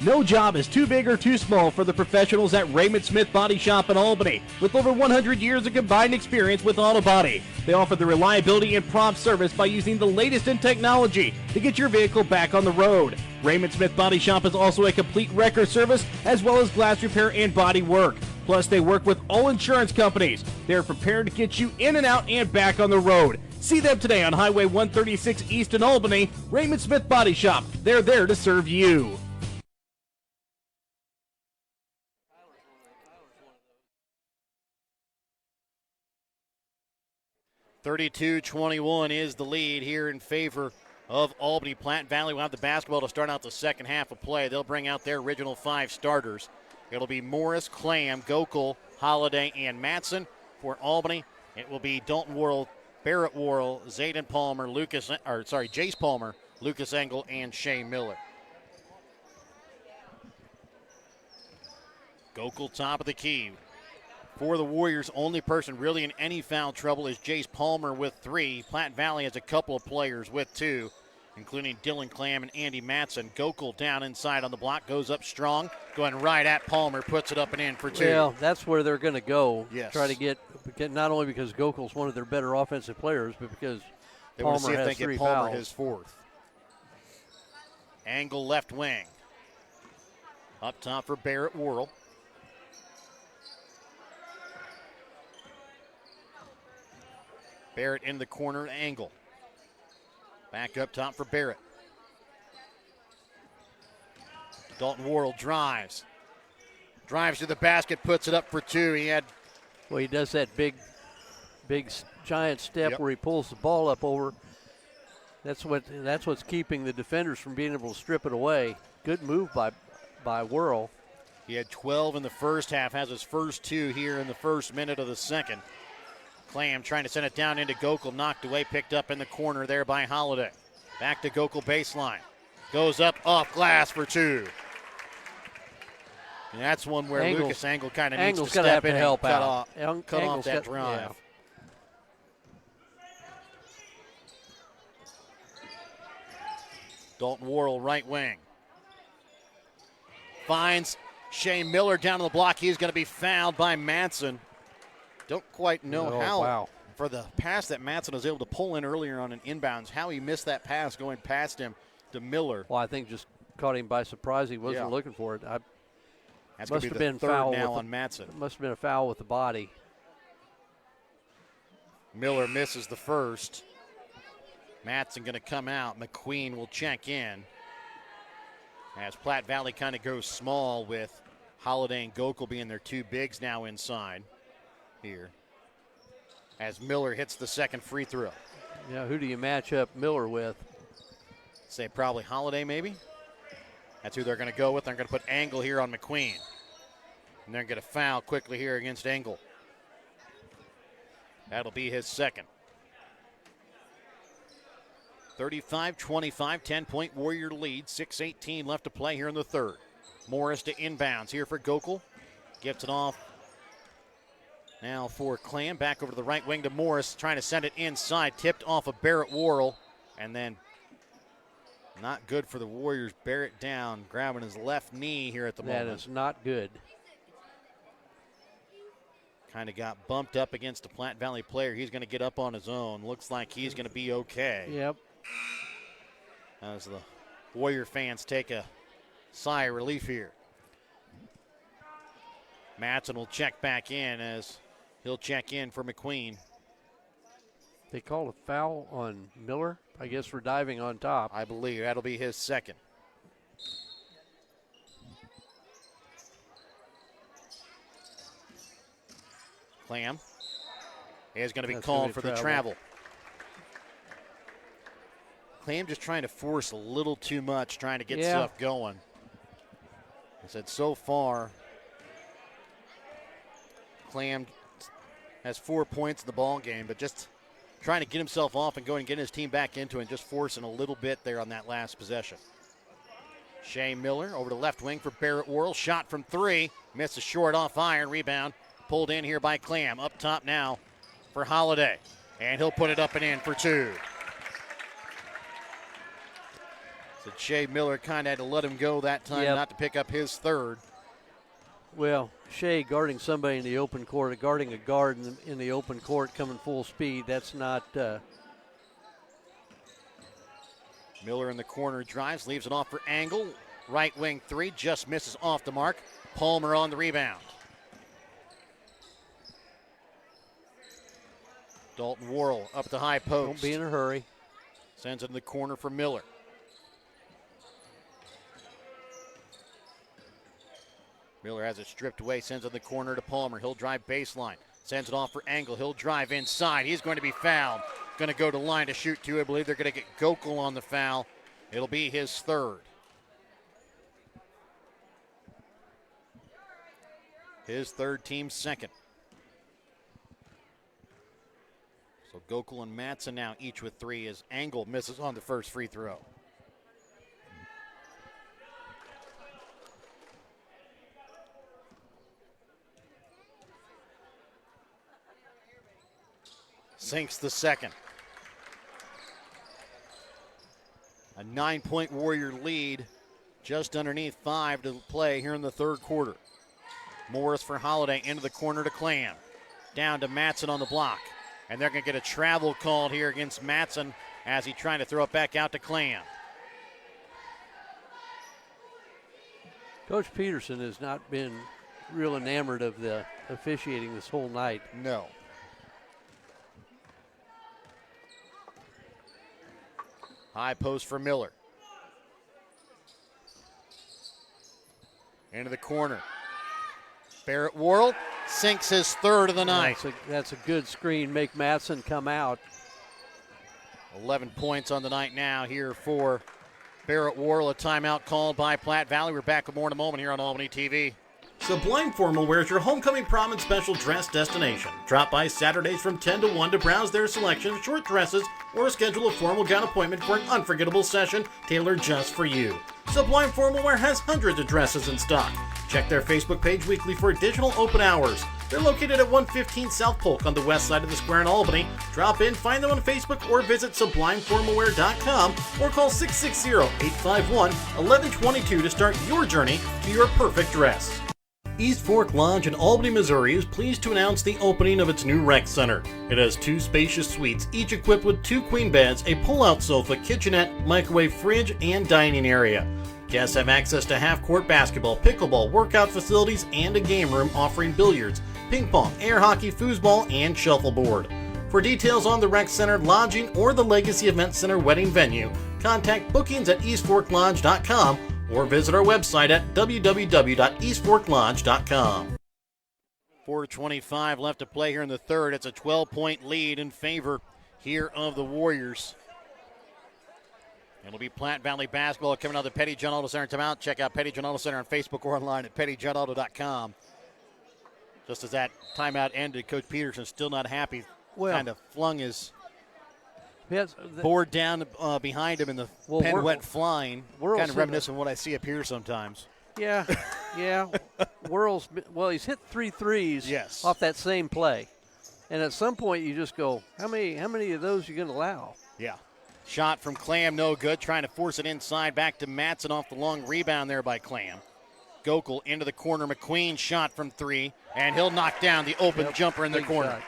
Speaker 10: No job is too big or too small for the professionals at Raymond Smith Body Shop in Albany. With over 100 years of combined experience with auto body, they offer the reliability and prompt service by using the latest in technology to get your vehicle back on the road. Raymond Smith Body Shop is also a complete wrecker service as well as glass repair and body work. Plus, they work with all insurance companies. They are prepared to get you in and out and back on the road. See them today on Highway 136 East in Albany. Raymond Smith Body Shop. They're there to serve you.
Speaker 1: 32-21 is the lead here in favor of Albany. Platte Valley will have the basketball to start out the second half of play. They'll bring out their original 5 starters. It'll be Morris, Clam, Gokel, Holiday, and Matson. For Albany, it will be Dalton Worrell, Barrett Worrell, Zayden Palmer, Jace Palmer, Lucas Engel, and Shea Miller. Gokel top of the key. For the Warriors, only person really in any foul trouble is Jace Palmer with 3. Platte Valley has a couple of players with 2, including Dylan Clam and Andy Matson. Gokel down inside on the block, goes up strong, going right at Palmer, puts it up and in for 2.
Speaker 8: Well, that's where they're going to go.
Speaker 1: Yes.
Speaker 8: Try to get not only because Gokel's one of their better offensive players, but because
Speaker 1: they want to
Speaker 8: Palmer
Speaker 1: see if
Speaker 8: has
Speaker 1: they
Speaker 8: 3
Speaker 1: get Palmer
Speaker 8: fouls.
Speaker 1: his 4th. Angle left wing. Up top for Barrett Worrell. Barrett in the corner, Angle. Back up top for Barrett. Dalton Worrell drives. Drives to the basket, puts it up for 2. He does
Speaker 8: that big giant step where he pulls the ball up over. That's what's keeping the defenders from being able to strip it away. Good move by Whirl.
Speaker 1: He had 12 in the first half, has his first 2 here in the first minute of the second. Clam trying to send it down into Gokel, knocked away, picked up in the corner there by Holiday. Back to Gokel baseline. Goes up off glass for 2. And that's one where Lucas Angle kind of needs to step in and cut off that drive.
Speaker 8: Yeah.
Speaker 1: Dalton Worrell, right wing. Finds Shea Miller down on the block. He's going to be fouled by Matson. Don't quite know how. For the pass that Matson was able to pull in earlier on an inbounds, how he missed that pass going past him to Miller.
Speaker 8: Well, I think just caught him by surprise. He wasn't looking for it.
Speaker 1: That's going to be the third now on Matson.
Speaker 8: Must have been a foul with the body.
Speaker 1: Miller misses the first. Matson going to come out. McQueen will check in. As Platte Valley kind of goes small with Holiday and Gokel being their 2 bigs now inside here. As Miller hits the second free throw.
Speaker 8: Yeah, who do you match up Miller with?
Speaker 1: Say probably Holiday maybe. That's who they're going to go with. They're going to put Angle here on McQueen. And they're going to foul quickly here against Angle. That'll be his second. 35-25, 10-point Warrior lead. 6:18 left to play here in the third. Morris to inbounds here for Gokel. Gets it off now for Clam. Back over to the right wing to Morris. Trying to send it inside. Tipped off of Barrett Worrell. And then not good for the Warriors. Barrett down, grabbing his left knee here at the moment.
Speaker 8: That is not good.
Speaker 1: Kind of got bumped up against a Platte Valley player. He's going to get up on his own. Looks like he's going to be okay.
Speaker 8: Yep.
Speaker 1: As the Warrior fans take a sigh of relief here. Matson will check back in as he'll check in for McQueen.
Speaker 8: They called a foul on Miller, I guess, for diving on top.
Speaker 1: I believe that'll be his second. Clam is going to be called for the travel. Clam just trying to force a little too much, trying to get stuff going. I said so far, Clam has 4 points in the ball game, but just trying to get himself off and going and getting his team back into it and just forcing a little bit there on that last possession. Shea Miller over to left wing for Barrett Worrell. Shot from 3. Misses short off iron. Rebound pulled in here by Clam. Up top now for Holiday. And he'll put it up and in for 2. So Shea Miller kind of had to let him go that time not to pick up his third.
Speaker 8: Well, Shea guarding somebody in the open court, guarding a guard in the open court coming full speed, that's not.
Speaker 1: Miller in the corner drives, leaves it off for Angle. Right wing 3, just misses off the mark. Palmer on the rebound. Dalton Worrell up the high post.
Speaker 8: Don't be in a hurry.
Speaker 1: Sends it in the corner for Miller. Miller has it stripped away, sends it in the corner to Palmer. He'll drive baseline, sends it off for Angle. He'll drive inside. He's going to be fouled. Going to go to line to shoot 2. I believe they're going to get Gokel on the foul. It'll be his third. His third, team second. So Gokel and Matson now each with 3 as Angle misses on the first free throw. Sinks the second. A 9-point Warrior lead, just underneath 5 to play here in the third quarter. Morris for Holiday into the corner to Clam. Down to Matson on the block. And they're going to get a travel called here against Matson as he's trying to throw it back out to Clam.
Speaker 8: Coach Peterson has not been real enamored of the officiating this whole night.
Speaker 1: No. High post for Miller. Into the corner. Barrett Worrell sinks his third of the night.
Speaker 8: That's a good screen. Make Matson come out.
Speaker 1: 11 points on the night now here for Barrett Worrell. A timeout called by Platte Valley. We're back with more in a moment here on Albany TV.
Speaker 9: Sublime Formal Wear is your homecoming prom and special dress destination. Drop by Saturdays from 10 to 1 to browse their selection of short dresses or schedule a formal gown appointment for an unforgettable session tailored just for you. Sublime Formal Wear has hundreds of dresses in stock. Check their Facebook page weekly for additional open hours. They're located at 115 South Polk on the west side of the square in Albany. Drop in, find them on Facebook, or visit sublimeformalwear.com or call 660-851-1122 to start your journey to your perfect dress. East Fork Lodge in Albany, Missouri is pleased to announce the opening of its new rec center. It has 2 spacious suites, each equipped with 2 queen beds, a pull-out sofa, kitchenette, microwave fridge, and dining area. Guests have access to half-court basketball, pickleball, workout facilities, and a game room offering billiards, ping pong, air hockey, foosball, and shuffleboard. For details on the rec center, lodging, or the Legacy Event Center wedding venue, contact bookings at eastforklodge.com or visit our website at www.eastforklodge.com.
Speaker 1: 4:25 left to play here in the third. It's a 12-point lead in favor here of the Warriors. It'll be Platte Valley basketball coming out of the Petty John Auto Center timeout. Check out Petty John Auto Center on Facebook or online at pettyjohnauto.com. Just as that timeout ended, Coach Peterson still not happy. Kind of flung his board down behind him, and the pen went flying. Kind of reminiscent of what I see up here sometimes.
Speaker 8: Yeah. Worrell's, he's hit 3 threes off that same play. And at some point you just go, how many of those are you going to allow?
Speaker 1: Yeah. Shot from Clam, no good. Trying to force it inside, back to Matson off the long rebound there by Clam. Gokel into the corner. McQueen shot from 3, and he'll knock down the open jumper in the corner.
Speaker 8: Shot.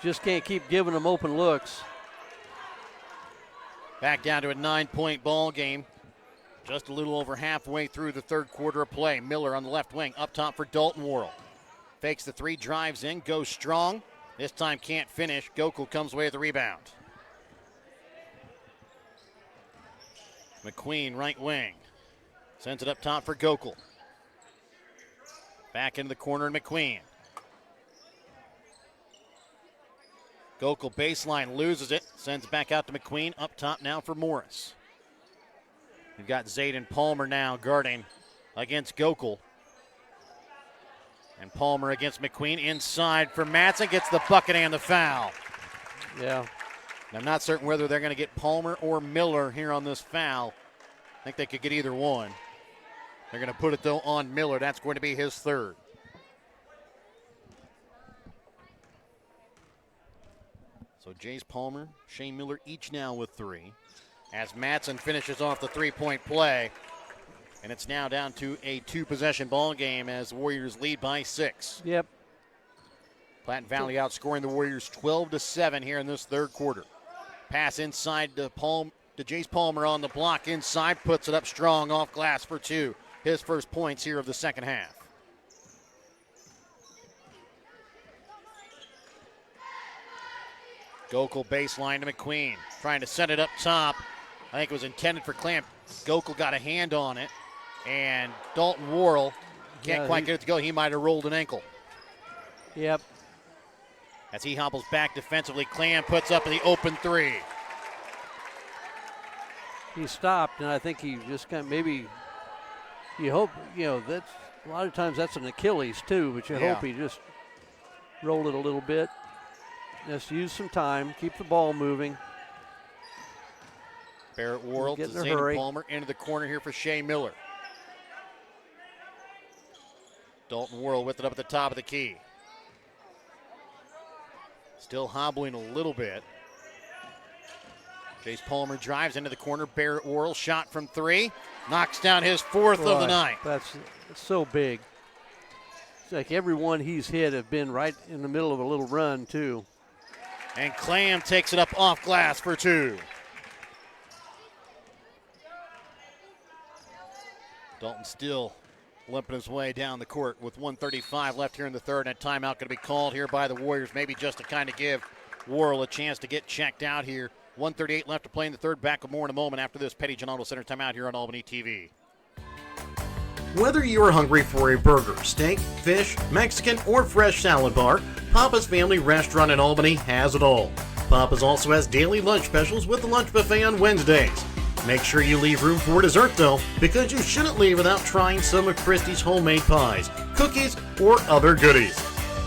Speaker 8: Just can't keep giving them open looks.
Speaker 1: Back down to a 9-point ball game. Just a little over halfway through the third quarter of play. Miller on the left wing, up top for Dalton Worrell. Fakes the 3, drives in, goes strong. This time can't finish. Gokel comes away with the rebound. McQueen, right wing. Sends it up top for Gokel. Back into the corner, McQueen. Gokel baseline, loses it. Sends it back out to McQueen. Up top now for Morris. We've got Zayden Palmer now guarding against Gokel. And Palmer against McQueen. Inside for Matson. Gets the bucket and the foul.
Speaker 8: Yeah.
Speaker 1: I'm not certain whether they're going to get Palmer or Miller here on this foul. I think they could get either one. They're going to put it, though, on Miller. That's going to be his third. So Jace Palmer, Shane Miller each now with 3. As Matson finishes off the 3-point play. And it's now down to a 2-possession ball game as the Warriors lead by 6.
Speaker 8: Yep.
Speaker 1: Platte Valley outscoring the Warriors 12-7 here in this third quarter. Pass inside to Jace Palmer on the block inside. Puts it up strong off glass for 2. His first points here of the second half. Gokel baseline to McQueen. Trying to set it up top. I think it was intended for Clamp. Gokel got a hand on it. And Dalton Worrell can't quite get it to go. He might have rolled an ankle.
Speaker 8: Yep.
Speaker 1: As he hobbles back defensively, Clam puts up the open 3.
Speaker 8: He stopped, and I think he just kind of maybe, you hope, that's a lot of times that's an Achilles too, but you hope he just rolled it a little bit. Just use some time, keep the ball moving.
Speaker 1: Barrett Worrell to Zayden Palmer into the corner here for Shea Miller. Dalton Worrell with it up at the top of the key. Still hobbling a little bit. Jace Palmer drives into the corner. Barrett Worrell shot from 3. Knocks down his 4th of the night.
Speaker 8: That's so big. It's like every one he's hit have been right in the middle of a little run, too.
Speaker 1: And Clam takes it up off glass for 2. Dalton still limping his way down the court with 1:35 left here in the third, and a timeout going to be called here by the Warriors, maybe just to kind of give Worrell a chance to get checked out here. 1:38 left to play in the third. Back with more in a moment after this Petty John Auto Center timeout here on Albany TV.
Speaker 9: Whether you are hungry for a burger, steak, fish, Mexican, or fresh salad bar, Papa's Family Restaurant in Albany has it all. Papa's also has daily lunch specials with the lunch buffet on Wednesdays. Make sure you leave room for dessert though, because you shouldn't leave without trying some of Christie's homemade pies, cookies, or other goodies.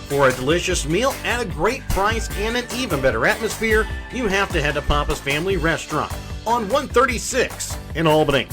Speaker 9: For a delicious meal at a great price and an even better atmosphere, you have to head to Papa's Family Restaurant on 136 in Albany.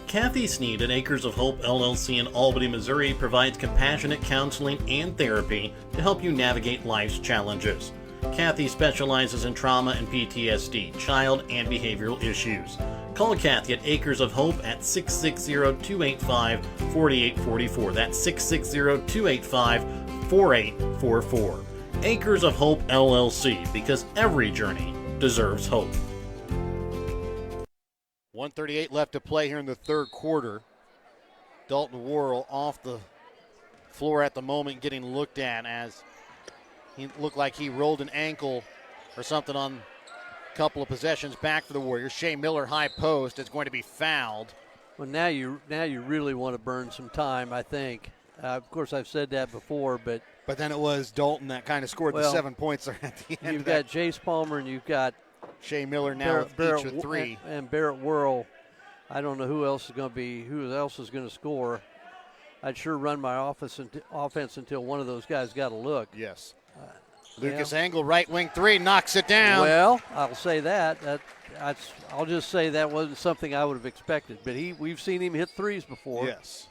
Speaker 9: Kathy Sneed at Acres of Hope LLC in Albany, Missouri provides compassionate counseling and therapy to help you navigate life's challenges. Kathy specializes in trauma and PTSD, child and behavioral issues. Call Kathy at Acres of Hope at 660-285-4844. That's 660-285-4844. Acres of Hope LLC, because every journey deserves hope.
Speaker 1: 1:38 left to play here in the third quarter. Dalton Worrell off the floor at the moment, getting looked at as he looked like he rolled an ankle or something on a couple of possessions back for the Warriors. Shea Miller, high post, is going to be fouled.
Speaker 8: Well, now you really want to burn some time, I think. Of course, I've said that before, but
Speaker 1: then it was Dalton that kind of scored the 7 points there at the end.
Speaker 8: You've got Jace Palmer and you've got
Speaker 1: Shea Miller now with each with three.
Speaker 8: And Barrett Worrell. I don't know who else is going to score. I'd sure run my offense until one of those guys got a look.
Speaker 1: Yes. Lucas Engel, right wing three, knocks it down.
Speaker 8: Well, I'll say that. I'll just say that wasn't something I would have expected. But we've seen him hit threes before.
Speaker 1: Yes.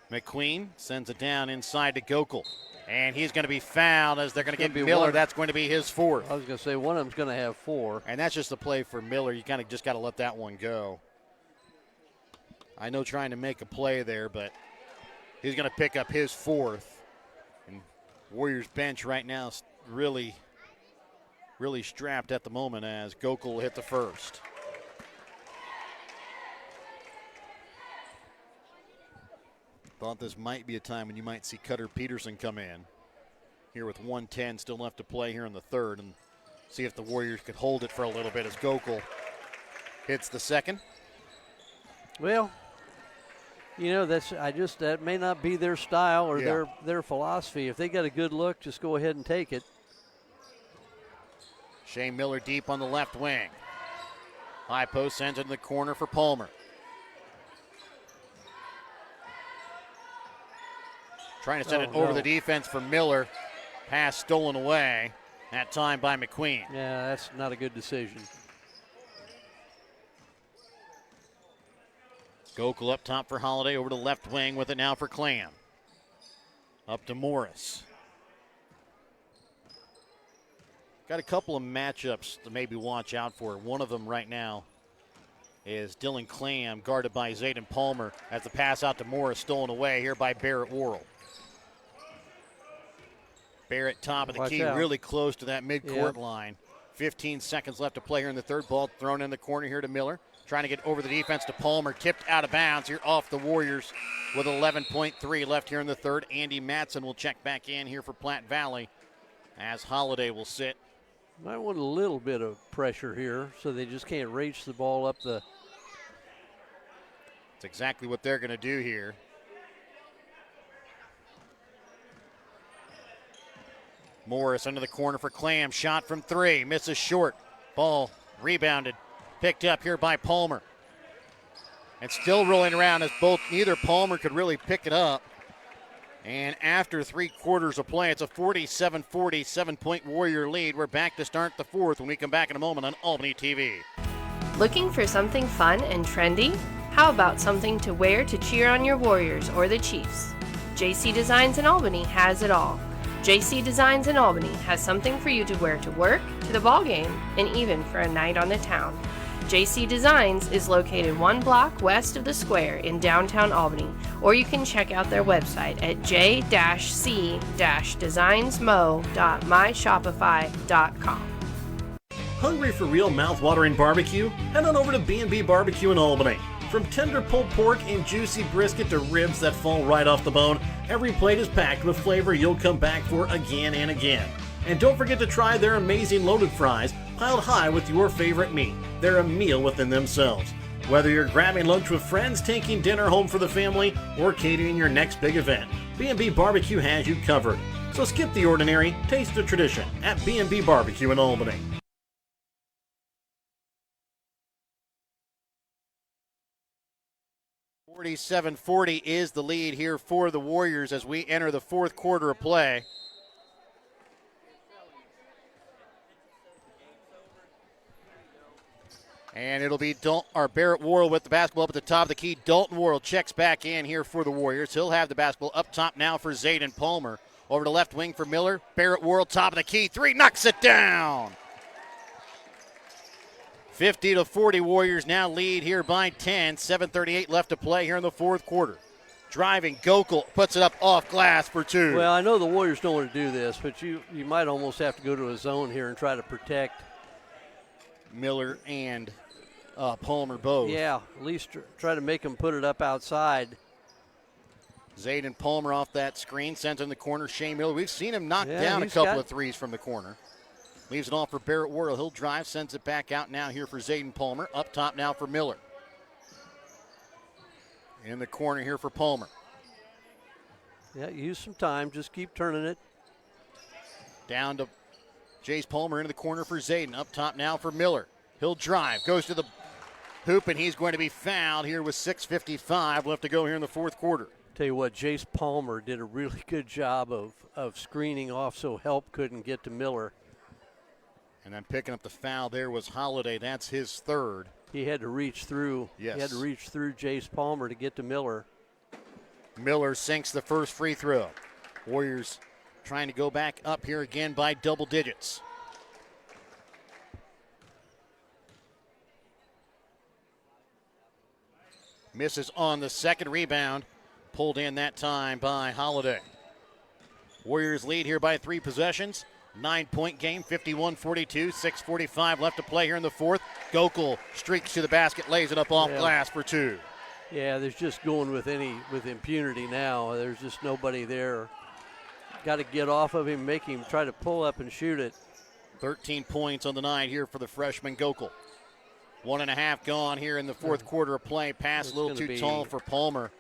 Speaker 1: McQueen sends it down inside to Gokel. And he's going to be fouled as they're going to get Miller. That's going to be his fourth.
Speaker 8: I was going to say one of them's going to have four.
Speaker 1: And that's just the play for Miller. You kind of just got to let that one go. I know trying to make a play there, but he's going to pick up his fourth. And Warriors bench right now is really, really strapped at the moment as Gokel hit the first. Thought this might be a time when you might see Cutter Peterson come in here with 1:10 still left to play here in the third and see if the Warriors could hold it for a little bit as Gokel hits the second.
Speaker 8: Well, that may not be their style or their philosophy. If they got a good look, just go ahead and take it.
Speaker 1: Shea Miller deep on the left wing. High post sends it in the corner for Palmer. Trying to send it over the defense for Miller. Pass stolen away. That time by McQueen.
Speaker 8: Yeah, that's not a good decision.
Speaker 1: Gokel up top for Holiday. Over to left wing with it now for Clam. Up to Morris. Got a couple of matchups to maybe watch out for. One of them right now is Dylan Clam, guarded by Zayden Palmer, as the pass out to Morris stolen away here by Barrett Worrell. Barrett top of the key, really close to that midcourt line. 15 seconds left to play here in the third. Ball thrown in the corner here to Miller. Trying to get over the defense to Palmer. Tipped out of bounds here off the Warriors with 11.3 left here in the third. Andy Matson will check back in here for Platte Valley as Holiday will sit.
Speaker 8: Might want a little bit of pressure here so they just can't reach the ball up the.
Speaker 1: That's exactly what they're going to do here. Morris into the corner for Clam. Shot from three. Misses short. Ball rebounded. Picked up here by Palmer. And still rolling around as neither Palmer could really pick it up. And after 3 quarters of play, it's a 47-40 7-point Warrior lead. We're back to start the fourth when we come back in a moment on Albany TV.
Speaker 11: Looking for something fun and trendy? How about something to wear to cheer on your Warriors or the Chiefs? JC Designs in Albany has it all. JC Designs in Albany has something for you to wear to work, to the ball game, and even for a night on the town. JC Designs is located 1 block west of the square in downtown Albany, or you can check out their website at j-c-designsmo.myshopify.com.
Speaker 9: Hungry for real mouth-watering barbecue? Head on over to B&B Barbecue in Albany. From tender pulled pork and juicy brisket to ribs that fall right off the bone, every plate is packed with flavor you'll come back for again and again. And don't forget to try their amazing loaded fries, piled high with your favorite meat. They're a meal within themselves. Whether you're grabbing lunch with friends, taking dinner home for the family, or catering your next big event, B&B Barbecue has you covered. So skip the ordinary, taste the tradition at B&B Barbecue in Albany.
Speaker 1: 47-40 is the lead here for the Warriors as we enter the fourth quarter of play. And it'll be Barrett Worrell with the basketball up at the top of the key. Dalton Worrell checks back in here for the Warriors. He'll have the basketball up top now for Zayden Palmer. Over to left wing for Miller. Barrett Worrell, top of the key. Three, knocks it down. 50-40 Warriors now lead here by 10. 7:38 left to play here in the fourth quarter. Driving, Gokel puts it up off glass for two.
Speaker 8: Well, I know the Warriors don't want to do this, but you might almost have to go to a zone here and try to protect
Speaker 1: Miller and Palmer both.
Speaker 8: Yeah, at least try to make them put it up outside.
Speaker 1: Zayden Palmer off that screen, sends in the corner. Shane Miller, we've seen him knock down a couple of threes from the corner. Leaves it off for Barrett Worrell. He'll drive, sends it back out now here for Zayden Palmer. Up top now for Miller. In the corner here for Palmer.
Speaker 8: Yeah, use some time. Just keep turning it.
Speaker 1: Down to Jace Palmer into the corner for Zayden. Up top now for Miller. He'll drive, goes to the hoop, and he's going to be fouled here with 6:55 left to go here in the fourth quarter.
Speaker 8: Tell you what, Jace Palmer did a really good job of screening off so help couldn't get to Miller.
Speaker 1: And then picking up the foul there was Holiday. That's his third.
Speaker 8: He had to reach through.
Speaker 1: Yes.
Speaker 8: He had to reach through Jace Palmer to get to Miller.
Speaker 1: Miller sinks the first free throw. Warriors trying to go back up here again by double digits. Misses on the second rebound. Pulled in that time by Holiday. Warriors lead here by 3 possessions. 9-point game, 51-42, 6:45 left to play here in the fourth. Gokel streaks to the basket, lays it up off glass for two.
Speaker 8: Yeah, there's just going with impunity now. There's just nobody there. Got to get off of him, make him try to pull up and shoot it.
Speaker 1: 13 points on the night here for the freshman Gokel. 1.5 gone here in the fourth quarter of play. Pass a little too tall for Palmer.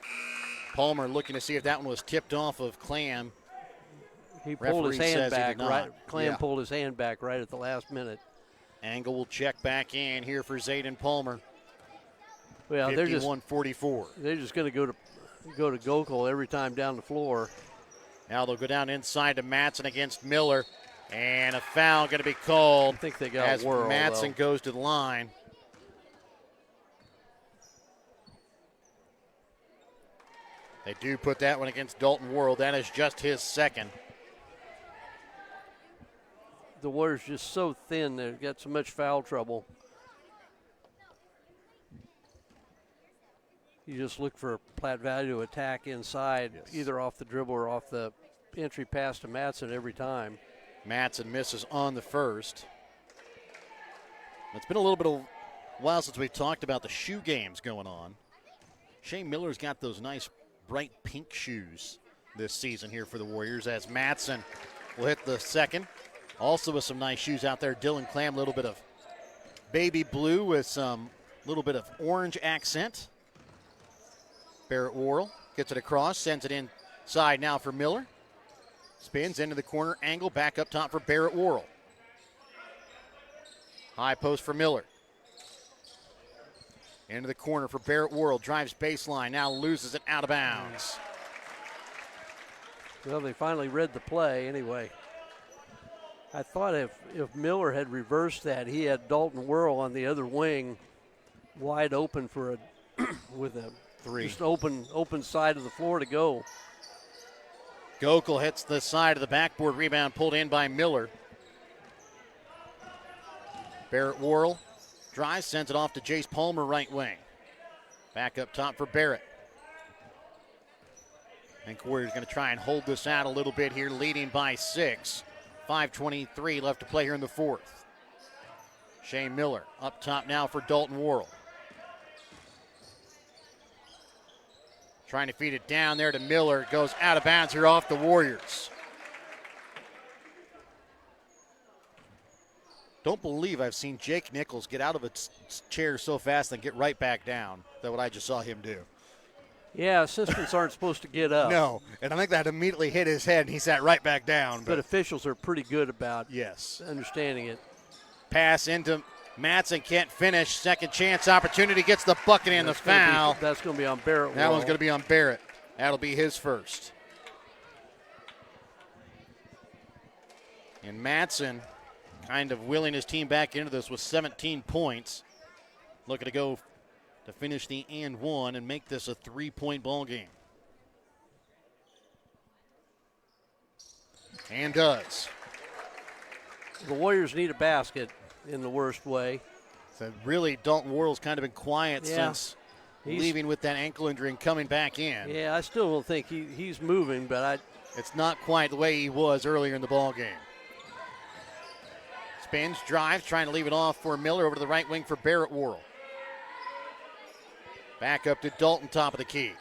Speaker 1: Palmer looking to see if that one was tipped off of Clam.
Speaker 8: He pulled his hand back right. Clam pulled his hand back right at the last minute.
Speaker 1: Angle will check back in here for Zayden Palmer.
Speaker 8: Well,
Speaker 1: 51-44.
Speaker 8: They're just going to go to Gokel every time down the floor.
Speaker 1: Now they'll go down inside to Matson against Miller, and a foul going to be called.
Speaker 8: I think they got
Speaker 1: as
Speaker 8: Worrell,
Speaker 1: Matson goes to the line. They do put that one against Dalton Worrell. That is just his second.
Speaker 8: The Warriors just so thin. They've got so much foul trouble. You just look for Platte Valley to attack inside, either off the dribble or off the entry pass to Matson every time.
Speaker 1: Matson misses on the first. It's been a little bit of a while since we've talked about the shoe games going on. Shane Miller's got those nice bright pink shoes this season here for the Warriors as Matson will hit the second. Also with some nice shoes out there, Dylan Clam, a little bit of baby blue with some little bit of orange accent. Barrett Worrell gets it across, sends it inside now for Miller. Spins into the corner, angle, back up top for Barrett Worrell. High post for Miller. Into the corner for Barrett Worrell, drives baseline, now loses it out of bounds.
Speaker 8: Well, they finally read the play anyway. I thought if Miller had reversed that, he had Dalton Worrell on the other wing wide open for a with a
Speaker 1: three.
Speaker 8: Just open side of the floor to go.
Speaker 1: Gokel hits the side of the backboard, rebound pulled in by Miller. Barrett Worrell drives, sends it off to Jace Palmer, right wing. Back up top for Barrett. I think Warriors going to try and hold this out a little bit here, leading by 6. 5:23 left to play here in the fourth. Shane Miller up top now for Dalton Worrell. Trying to feed it down there to Miller. Goes out of bounds here off the Warriors. Don't believe I've seen Jake Nichols get out of a chair so fast and get right back down. That's what I just saw him do.
Speaker 8: Yeah, assistants aren't supposed to get up.
Speaker 1: No, and I think that immediately hit his head, and he sat right back down.
Speaker 8: But officials are pretty good about
Speaker 1: yes,
Speaker 8: understanding it.
Speaker 1: Pass into Matson, can't finish. Second chance opportunity, gets the bucket and the foul.
Speaker 8: That's going to be on Barrett.
Speaker 1: That one's going to be on Barrett. That'll be his first. And Matson kind of willing his team back into this with 17 points. Looking to go to finish the and one and make this a 3-point ball game. And does.
Speaker 8: The Warriors need a basket in the worst way.
Speaker 1: So really, Dalton Worrell's kind of been quiet since leaving with that ankle injury and coming back in.
Speaker 8: Yeah, I still don't think he's moving, but
Speaker 1: it's not quite the way he was earlier in the ball game. Spins, drives, trying to leave it off for Miller over to the right wing for Barrett Worrell. Back up to Dalton, top of the key.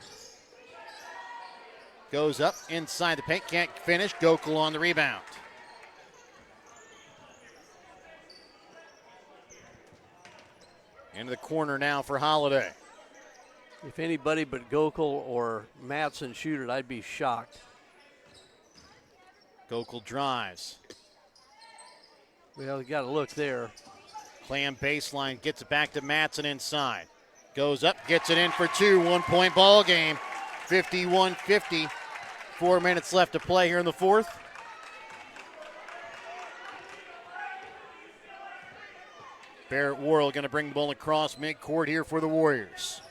Speaker 1: Goes up inside the paint, can't finish. Gokul on the rebound. Into the corner now for Holiday.
Speaker 8: If anybody but Gokul or Matson shoot it, I'd be shocked.
Speaker 1: Gokul drives.
Speaker 8: Well, you got to look there.
Speaker 1: Clam baseline, gets it back to Matson inside. Goes up, gets it in for two. 1-point ball game. 51-50. 4 minutes left to play here in the fourth. Barrett Worrell going to bring the ball across midcourt here for the Warriors.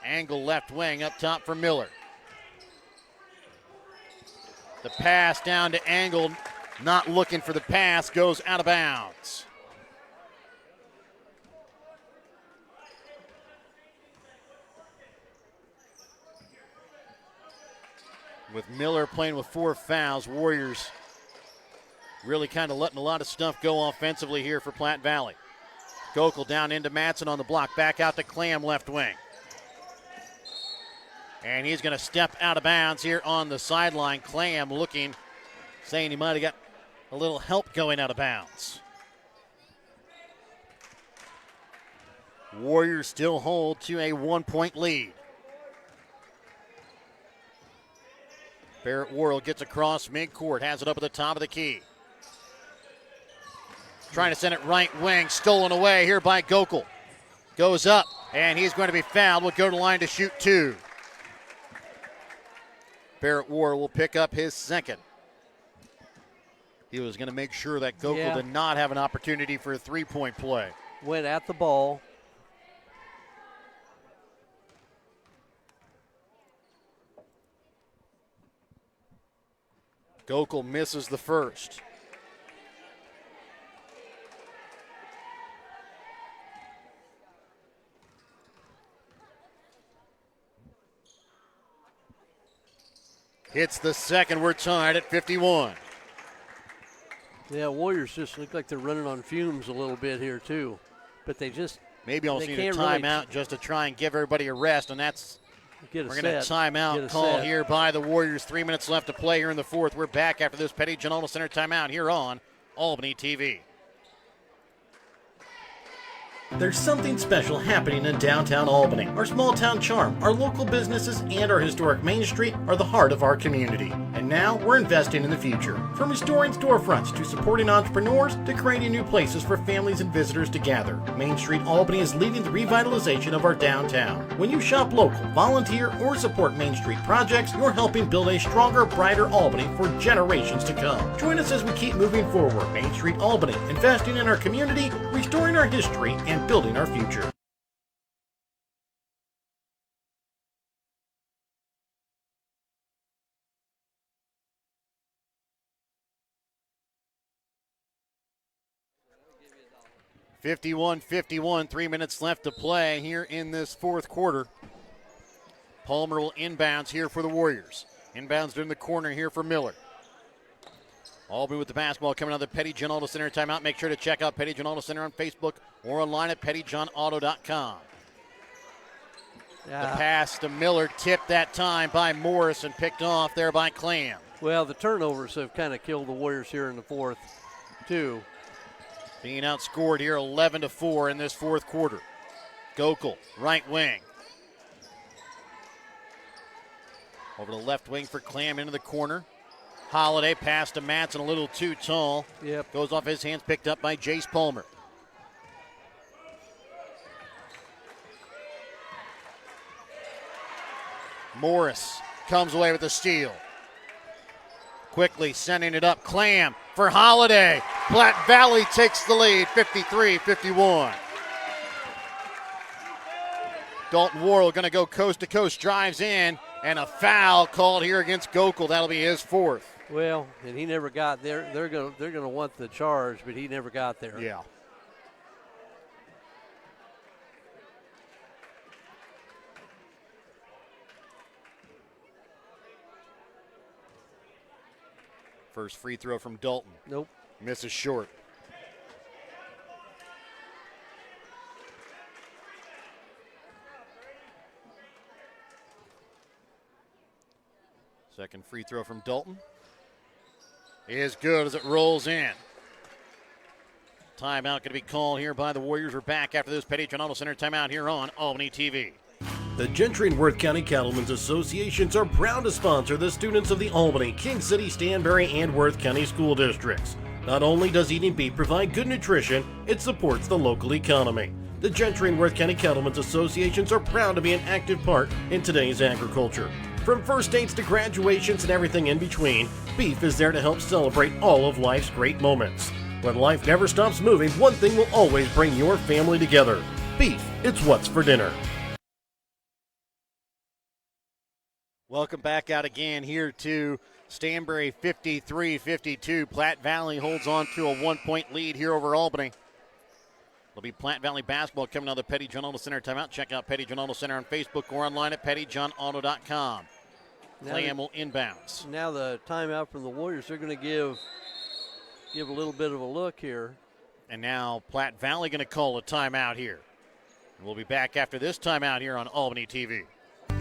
Speaker 1: Angle left wing up top for Miller. The pass down to Angle, not looking for the pass, goes out of bounds. With Miller playing with 4 fouls, Warriors really kind of letting a lot of stuff go offensively here for Platte Valley. Gokul down into Matson on the block, back out to Clam left wing. And he's going to step out of bounds here on the sideline. Clam looking, saying he might have got a little help going out of bounds. Warriors still hold to a 1-point lead. Barrett Worrell gets across midcourt, has it up at the top of the key. Trying to send it right wing, stolen away here by Gokul. Goes up, and he's going to be fouled. Will go to the line to shoot 2. Barrett Worrell will pick up his second. He was going to make sure that Gokul did not have an opportunity for a 3-point play.
Speaker 8: Went at the ball.
Speaker 1: Gokul misses the first. Hits the second. We're tied at 51.
Speaker 8: Yeah, Warriors just look like they're running on fumes a little bit here too, but they just
Speaker 1: maybe almost need a timeout just to try and give everybody a rest, and that's we're going to timeout called here by the Warriors. 3 minutes left to play here in the fourth. We're back after this Petty John Auto Center timeout here on Albany TV.
Speaker 9: There's something special happening in downtown Albany. Our small town charm, our local businesses, and our historic Main Street are the heart of our community. And now we're investing in the future. From restoring storefronts to supporting entrepreneurs to creating new places for families and visitors to gather, Main Street Albany is leading the revitalization of our downtown. When you shop local, volunteer, or support Main Street projects, you're helping build a stronger, brighter Albany for generations to come. Join us as we keep moving forward. Main Street Albany, investing in our community, restoring our history, and building our future.
Speaker 1: $51-51, 3 minutes left to play here in this fourth quarter. Palmer will inbounds here for the Warriors. Inbounds in the corner here for Miller. Albany with the basketball coming out of the Petty John Auto Center timeout. Make sure to check out Petty John Auto Center on Facebook or online at pettyjohnauto.com. The pass to Miller, tipped that time by Morris and picked off there by Clam.
Speaker 8: Well, the turnovers have kind of killed the Warriors here in the fourth, too.
Speaker 1: Being outscored here 11-4 in this fourth quarter. Gokel, right wing. Over the left wing for Clam into the corner. Holiday pass to Matson, a little too tall.
Speaker 8: Yep.
Speaker 1: Goes off his hands, picked up by Jace Palmer. Morris comes away with a steal. Quickly sending it up. Clam for Holiday. Platte Valley takes the lead, 53-51. Dalton Worrell going to go coast to coast, drives in, and a foul called here against Gokel. That'll be his fourth.
Speaker 8: Well, and he never got there. They're going to want the charge, but he never got there.
Speaker 1: Yeah. First free throw from Dalton.
Speaker 8: Nope.
Speaker 1: Misses short. Second free throw from Dalton is good as it rolls in. Timeout going to be called here by the Warriors. We're back after this Petty John Auto Center timeout here on Albany TV.
Speaker 9: The Gentry and Worth County Cattlemen's Associations are proud to sponsor the students of the Albany, King City, Stanberry, and Worth County school districts. Not only does eating beef provide good nutrition, it supports the local economy. The Gentry and Worth County Cattlemen's Associations are proud to be an active part in today's agriculture. From first dates to graduations and everything in between, beef is there to help celebrate all of life's great moments. When life never stops moving, one thing will always bring your family together. Beef, it's what's for dinner.
Speaker 1: Welcome back out again here to Stanberry 53-52. Platte Valley holds on to a 1-point lead here over Albany. It'll be Platte Valley basketball coming out of the Petty John Auto Center timeout. Check out Petty John Auto Center on Facebook or online at pettyjohnauto.com. Clam will inbounds.
Speaker 8: Now the timeout from the Warriors, they're going to give a little bit of a look here.
Speaker 1: And now Platte Valley going to call a timeout here. And we'll be back after this timeout here on Albany TV.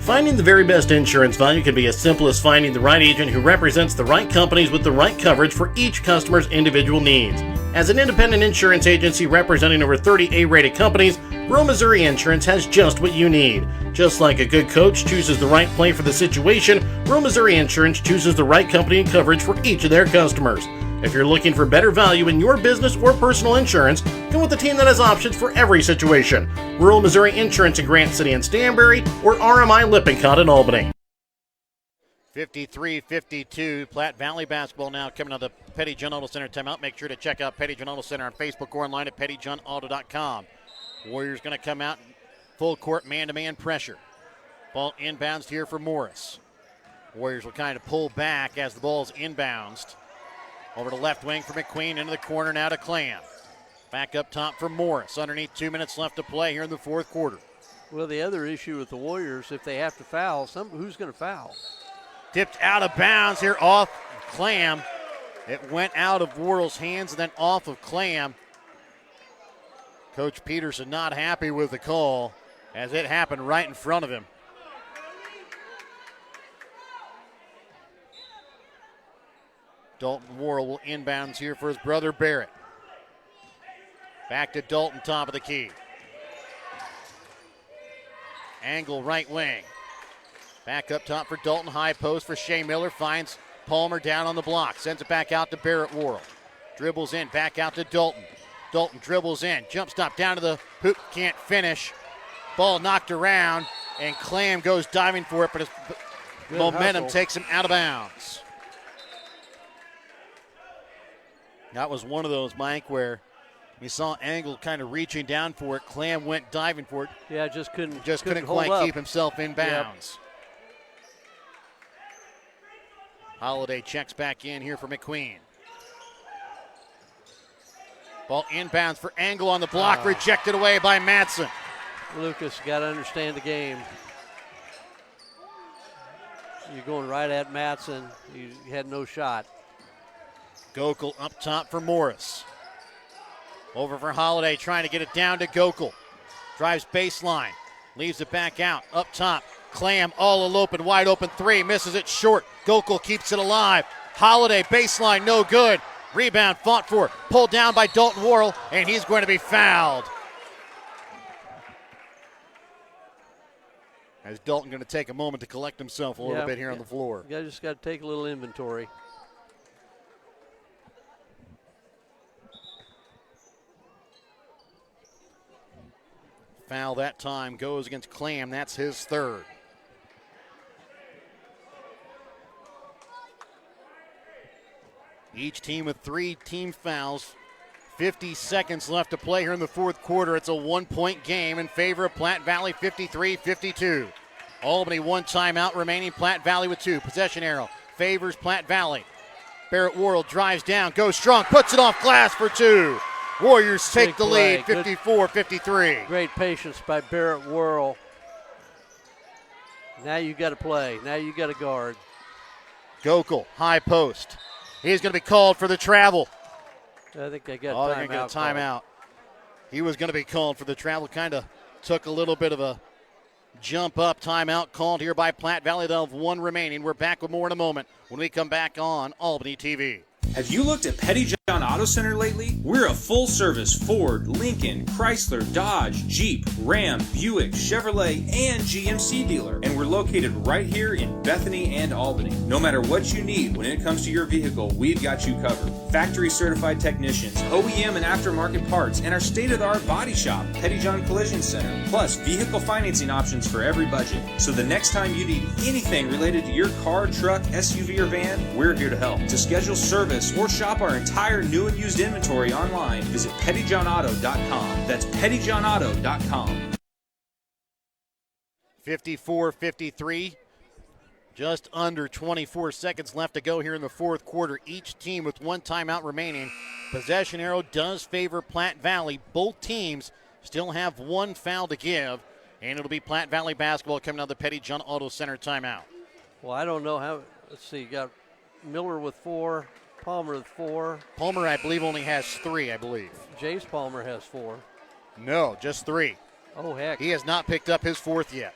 Speaker 9: Finding the very best insurance value can be as simple as finding the right agent who represents the right companies with the right coverage for each customer's individual needs. As an independent insurance agency representing over 30 A-rated companies, Rural Missouri Insurance has just what you need. Just like a good coach chooses the right play for the situation, Rural Missouri Insurance chooses the right company and coverage for each of their customers. If you're looking for better value in your business or personal insurance, go with the team that has options for every situation. Rural Missouri Insurance in Grant City and Stanberry, or RMI Lippincott in Albany.
Speaker 1: 53-52, Platte Valley basketball now coming out of the Petty John Auto Center timeout. Make sure to check out Petty John Auto Center on Facebook or online at pettyjohnauto.com. Warriors going to come out full court man-to-man pressure. Ball inbounds here for Morris. Warriors will kind of pull back as the ball's inbounds. Over to left wing for McQueen, into the corner now to Clam. Back up top for Morris. Underneath 2 minutes left to play here in the fourth quarter.
Speaker 8: Well, the other issue with the Warriors, if they have to foul, who's going to foul?
Speaker 1: Tipped out of bounds here off Clam. It went out of Worrell's hands and then off of Clam. Coach Peterson not happy with the call as it happened right in front of him. Dalton Worrell will inbounds here for his brother Barrett. Back to Dalton, top of the key. Angle right wing. Back up top for Dalton, high post for Shea Miller. Finds Palmer down on the block. Sends it back out to Barrett Worrell. Dribbles in, back out to Dalton. Dalton dribbles in, jump stop down to the hoop, can't finish. Ball knocked around, and Clam goes diving for it, but his momentum takes him out of bounds. That was one of those, Mike, where we saw Angle kind of reaching down for it. Clam went diving for it.
Speaker 8: Yeah, just couldn't
Speaker 1: quite keep himself in bounds. Yep. Holiday checks back in here for McQueen. Ball inbounds for Angle on the block, rejected away by Matson.
Speaker 8: Lucas, got to understand the game. You're going right at Matson. You had no shot.
Speaker 1: Gokel up top for Morris. Over for Holiday, trying to get it down to Gokel. Drives baseline, leaves it back out. Up top Clam all open, wide open three, misses it short. Gokul keeps it alive. Holiday, baseline, no good. Rebound fought for, pulled down by Dalton Worrell, and he's going to be fouled. As Dalton going to take a moment to collect himself a little bit here on the floor.
Speaker 8: You just got to take a little inventory.
Speaker 1: Foul that time goes against Clam. That's his third. Each team with 3 team fouls. 50 seconds left to play here in the fourth quarter. It's a 1-point game in favor of Platte Valley, 53-52. Albany 1 timeout remaining, Platte Valley with 2. Possession arrow favors Platte Valley. Barrett Worrell drives down, goes strong, puts it off glass for 2. Warriors take the lead, 54-53.
Speaker 8: Great patience by Barrett Worrell. Now you got to play. Now you got to guard.
Speaker 1: Gokul, high post. He's going to be called for the travel.
Speaker 8: I think they got
Speaker 1: they're going to get a timeout. He was going to be called for the travel. Kind of took a little bit of a jump up. Timeout called here by Platte Valley. They'll have 1 remaining. We're back with more in a moment when we come back on Albany TV.
Speaker 12: Have you looked at Petty John Auto Center lately? We're a full-service Ford, Lincoln, Chrysler, Dodge, Jeep, Ram, Buick, Chevrolet, and GMC dealer. And we're located right here in Bethany and Albany. No matter what you need when it comes to your vehicle, we've got you covered. Factory-certified technicians, OEM and aftermarket parts, and our state-of-the-art body shop, Petty John Collision Center. Plus, vehicle financing options for every budget. So the next time you need anything related to your car, truck, SUV, or van, we're here to help. To schedule service or shop our entire new and used inventory online, visit pettyjohnauto.com. That's pettyjohnauto.com.
Speaker 1: 54-53. Just under 24 seconds left to go here in the fourth quarter. Each team with 1 timeout remaining. Possession arrow does favor Platte Valley. Both teams still have 1 foul to give, and it'll be Platte Valley basketball coming out of the Petty John Auto Center timeout.
Speaker 8: Well, I don't know how. Let's see. You got Miller with 4. Palmer with 4.
Speaker 1: Palmer, I believe, only has 3, I believe.
Speaker 8: Jace Palmer has 4.
Speaker 1: No, just 3.
Speaker 8: Oh, heck.
Speaker 1: He has not picked up his 4th yet.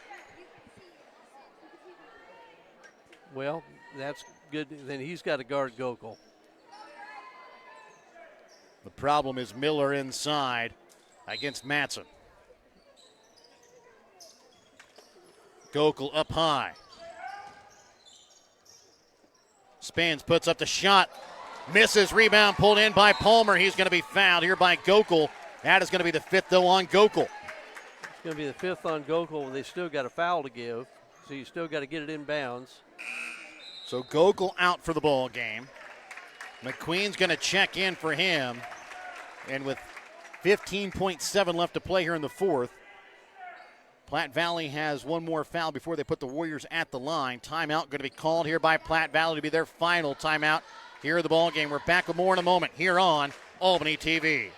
Speaker 8: Well, that's good. Then he's got to guard Gokul.
Speaker 1: The problem is Miller inside against Matson. Gokul up high. Spins, puts up the shot. Misses, rebound pulled in by Palmer. He's going to be fouled here by Gokul. That is going to be the 5th, though, on Gokul.
Speaker 8: It's going to be the 5th on Gokul. They still got a foul to give, so you still got to get it in bounds.
Speaker 1: So Gokul out for the ball game. McQueen's going to check in for him. And with 15.7 left to play here in the fourth, Platte Valley has 1 more foul before they put the Warriors at the line. Timeout going to be called here by Platte Valley to be their final timeout here in the ball game. We're back with more in a moment here on Albany TV.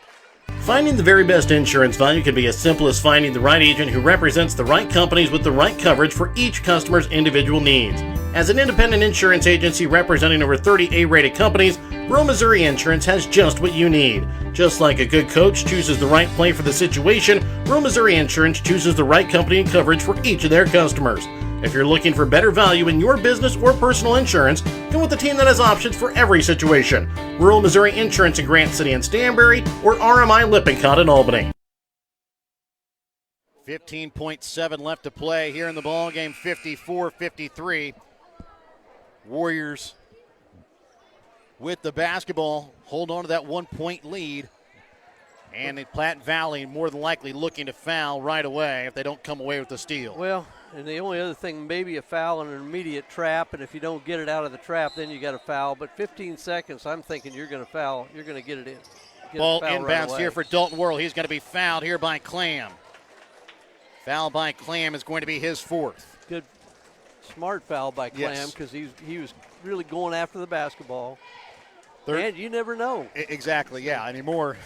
Speaker 9: Finding the very best insurance value can be as simple as finding the right agent who represents the right companies with the right coverage for each customer's individual needs. As an independent insurance agency representing over 30 A-rated companies, Rural Missouri Insurance has just what you need. Just like a good coach chooses the right play for the situation, Rural Missouri Insurance chooses the right company and coverage for each of their customers. If you're looking for better value in your business or personal insurance, go with the team that has options for every situation. Rural Missouri Insurance in Grant City and Stanberry, or RMI Lippincott in Albany.
Speaker 1: 15.7 left to play here in the ball game. 54-53. Warriors with the basketball hold on to that 1-point lead. And the Platte Valley more than likely looking to foul right away if they don't come away with the steal.
Speaker 8: Well, and the only other thing, maybe a foul and an immediate trap, and if you don't get it out of the trap, then you got to foul. But 15 seconds, I'm thinking you're going to foul. You're going to get it in.
Speaker 1: Ball inbounds here for Dalton Worrell. He's going to be fouled here by Clam. Foul by Clam is going to be his 4th.
Speaker 8: Good, smart foul by Clam because he was really going after the basketball. And you never know.
Speaker 1: Exactly, yeah. Anymore.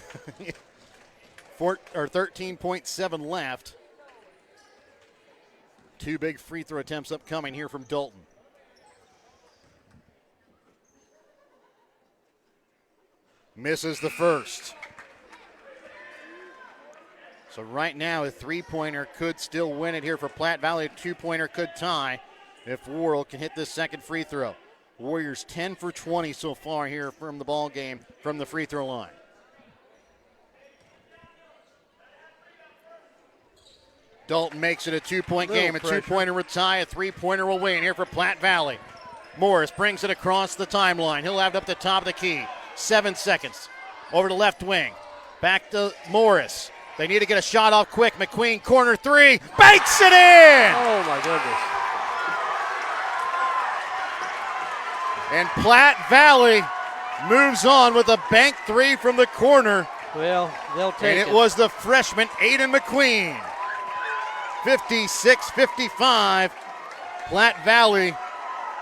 Speaker 1: 13.7 left. 2 big free throw attempts upcoming here from Dalton. Misses the first. So right now, a three-pointer could still win it here for Platte Valley. A two-pointer could tie if Worrell can hit this second free throw. Warriors 10 for 20 so far here from the ball game from the free throw line. Dalton makes it a two-point game. A two-pointer will tie. A three-pointer will win here for Platte Valley. Morris brings it across the timeline. He'll have it up the top of the key. 7 seconds. Over to left wing. Back to Morris. They need to get a shot off quick. McQueen, corner three. Banks it in!
Speaker 8: Oh, my goodness.
Speaker 1: And Platte Valley moves on with a bank three from the corner.
Speaker 8: Well, they'll take it.
Speaker 1: And it was the freshman, Aiden McQueen. 56-55. Platte Valley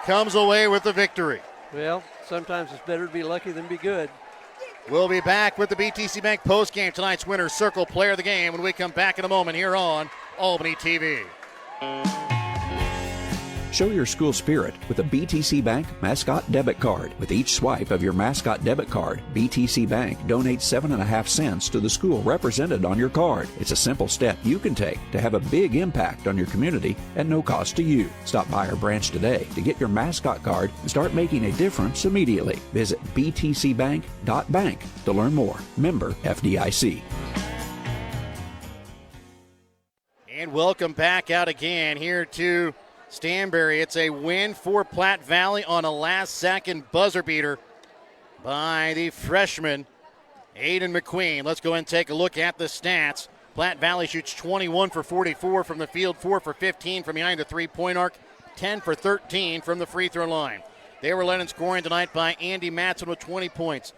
Speaker 1: comes away with the victory.
Speaker 8: Well, sometimes it's better to be lucky than be good.
Speaker 1: We'll be back with the BTC Bank postgame. Tonight's winner circle player of the game when we come back in a moment here on Albany TV.
Speaker 2: Show your school spirit with a BTC Bank Mascot Debit Card. With each swipe of your Mascot Debit Card, BTC Bank donates 7.5 cents to the school represented on your card. It's a simple step you can take to have a big impact on your community at no cost to you. Stop by our branch today to get your Mascot Card and start making a difference immediately. Visit btcbank.bank to learn more. Member FDIC.
Speaker 1: And welcome back out again here to Stanberry. It's a win for Platte Valley on a last-second buzzer beater by the freshman, Aiden McQueen. Let's go ahead and take a look at the stats. Platte Valley shoots 21 for 44 from the field, 4 for 15 from behind the three-point arc, 10 for 13 from the free throw line. They were led in scoring tonight by Andy Matson with 20 points.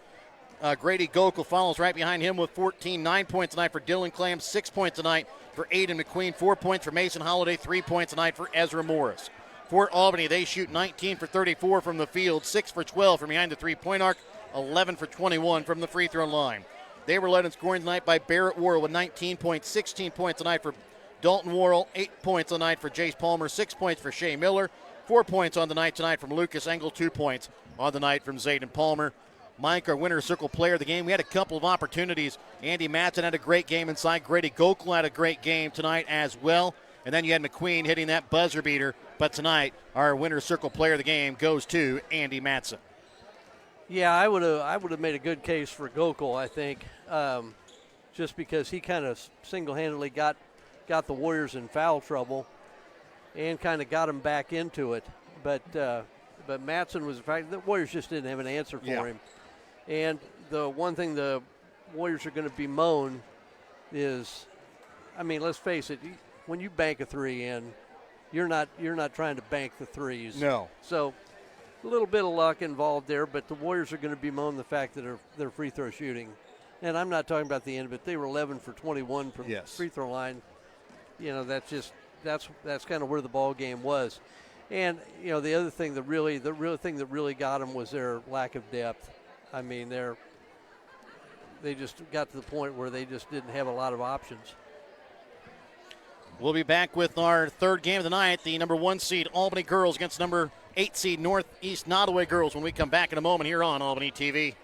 Speaker 1: Grady Gokul follows right behind him with 14. 9 points tonight for Dylan Clam, 6 points tonight for Aiden McQueen, 4 points for Mason Holiday, 3 points tonight for Ezra Morris. For Albany, they shoot 19 for 34 from the field, 6 for 12 from behind the three-point arc, 11 for 21 from the free throw line. They were led in scoring tonight by Barrett Worrell with 19 points, 16 points tonight for Dalton Worrell, 8 points tonight for Jace Palmer, 6 points for Shea Miller, 4 points on the night tonight from Lucas Engel, 2 points on the night from Zayden Palmer. Mike, our winner circle player of the game. We had a couple of opportunities. Andy Matson had a great game inside. Grady Gokul had a great game tonight as well. And then you had McQueen hitting that buzzer beater. But tonight, our winner circle player of the game goes to Andy Matson.
Speaker 8: Yeah, I would have made a good case for Gokul, I think, just because he kind of single-handedly got the Warriors in foul trouble and kind of got them back into it. But Matson was, in fact, the Warriors just didn't have an answer for him. And the one thing the Warriors are going to bemoan is, I mean, let's face it, when you bank a three in, you're not trying to bank the threes.
Speaker 1: No.
Speaker 8: So a little bit of luck involved there, but the Warriors are going to bemoan the fact that they're free throw shooting. And I'm not talking about the end, but they were 11 for 21 from the free throw line. You know, that's kind of where the ball game was. And you know, the real thing that really got them was their lack of depth. I mean, they just got to the point where they just didn't have a lot of options.
Speaker 1: We'll be back with our third game of the night, the number 1 seed Albany girls against number 8 seed Northeast Nottoway girls when we come back in a moment here on Albany TV.